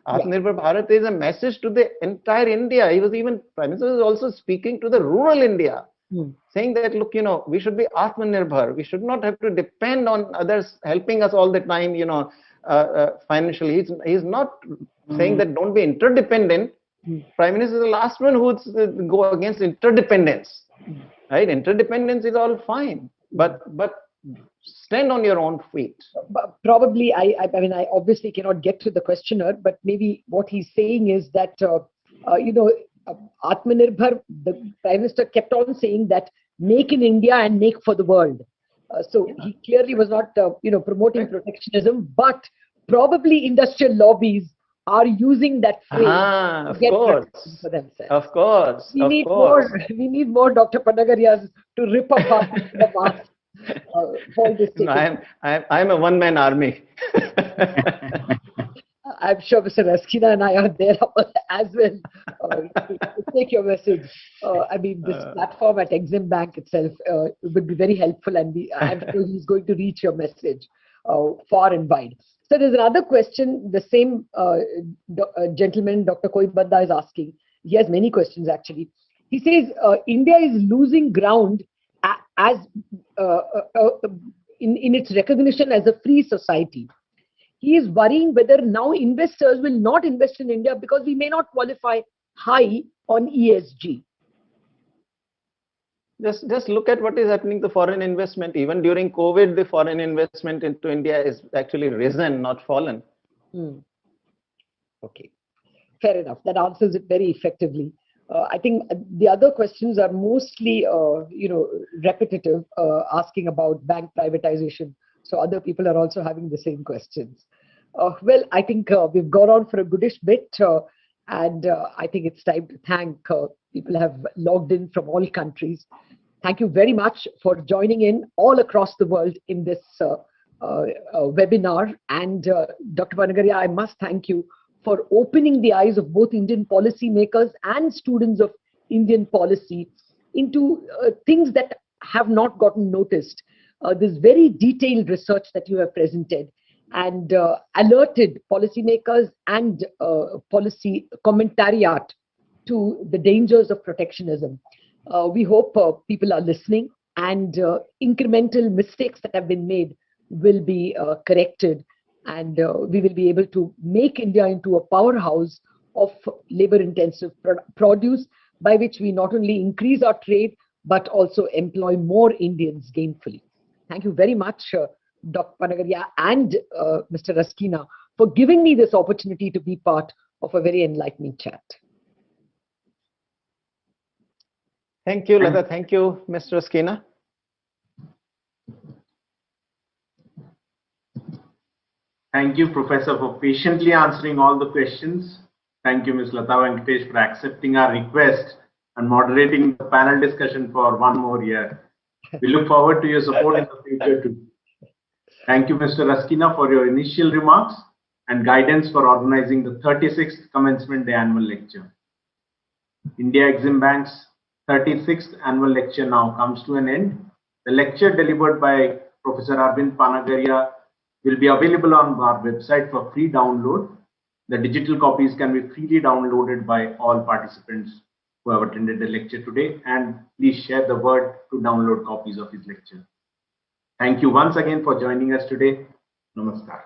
Atmanirbhar Bharat is a message to the entire India. Prime Minister was also speaking to the rural India, saying that, look, we should be Atmanirbhar. We should not have to depend on others helping us all the time, financially. He's not saying that don't be interdependent. Prime Minister is the last one who would go against interdependence, right? Interdependence is all fine, but stand on your own feet. But probably, I mean, I obviously cannot get to the questioner, but maybe what he's saying is that, Atmanirbhar, the Prime Minister kept on saying that make in India and make for the world. So he clearly was not, promoting protectionism, but probably industrial lobbies are using that phrase of course, for themselves. Of course, we need more Dr. Panagarias to rip apart the mask. No, I'm a one-man army. I'm sure Mr. Raskina and I are there as well to take your message. I mean, this platform at Exim Bank itself would be very helpful, and I'm sure he's going to reach your message far and wide. So there's another question the same gentleman, Dr. Koibanda, is asking. He has many questions, actually. He says, India is losing ground as in its recognition as a free society. He is worrying whether now investors will not invest in India because we may not qualify high on ESG. Just look at what is happening to foreign investment. Even during COVID, the foreign investment into India is actually risen, not fallen. Okay, fair enough. That answers it very effectively. I think the other questions are mostly, repetitive, asking about bank privatization. So other people are also having the same questions. Well, I think we've gone on for a goodish bit, and I think it's time to thank people who have logged in from all countries. Thank you very much for joining in all across the world in this webinar. And Dr. Panagaria, I must thank you for opening the eyes of both Indian policymakers and students of Indian policy into things that have not gotten noticed. This very detailed research that you have presented and alerted policymakers and policy commentariat to the dangers of protectionism. We hope people are listening, and incremental mistakes that have been made will be corrected, and we will be able to make India into a powerhouse of labor-intensive produce, by which we not only increase our trade, but also employ more Indians gainfully. Thank you very much, Dr. Panagaria and Mr. Raskina, for giving me this opportunity to be part of a very enlightening chat. Thank you, Lata. Thank you, Mr. Raskina. Thank you, Professor, for patiently answering all the questions. Thank you, Ms. Lata Venkatesh, for accepting our request and moderating the panel discussion for one more year. We look forward to your support in the future too. Thank you, Mr. Raskina, for your initial remarks and guidance for organizing the 36th Commencement Day Annual Lecture. India Exim Bank's 36th Annual Lecture now comes to an end. The lecture delivered by Professor Arvind Panagaria will be available on our website for free download. The digital copies can be freely downloaded by all participants who have attended the lecture today, and please share the word to download copies of his lecture. Thank you once again for joining us today. Namaskar.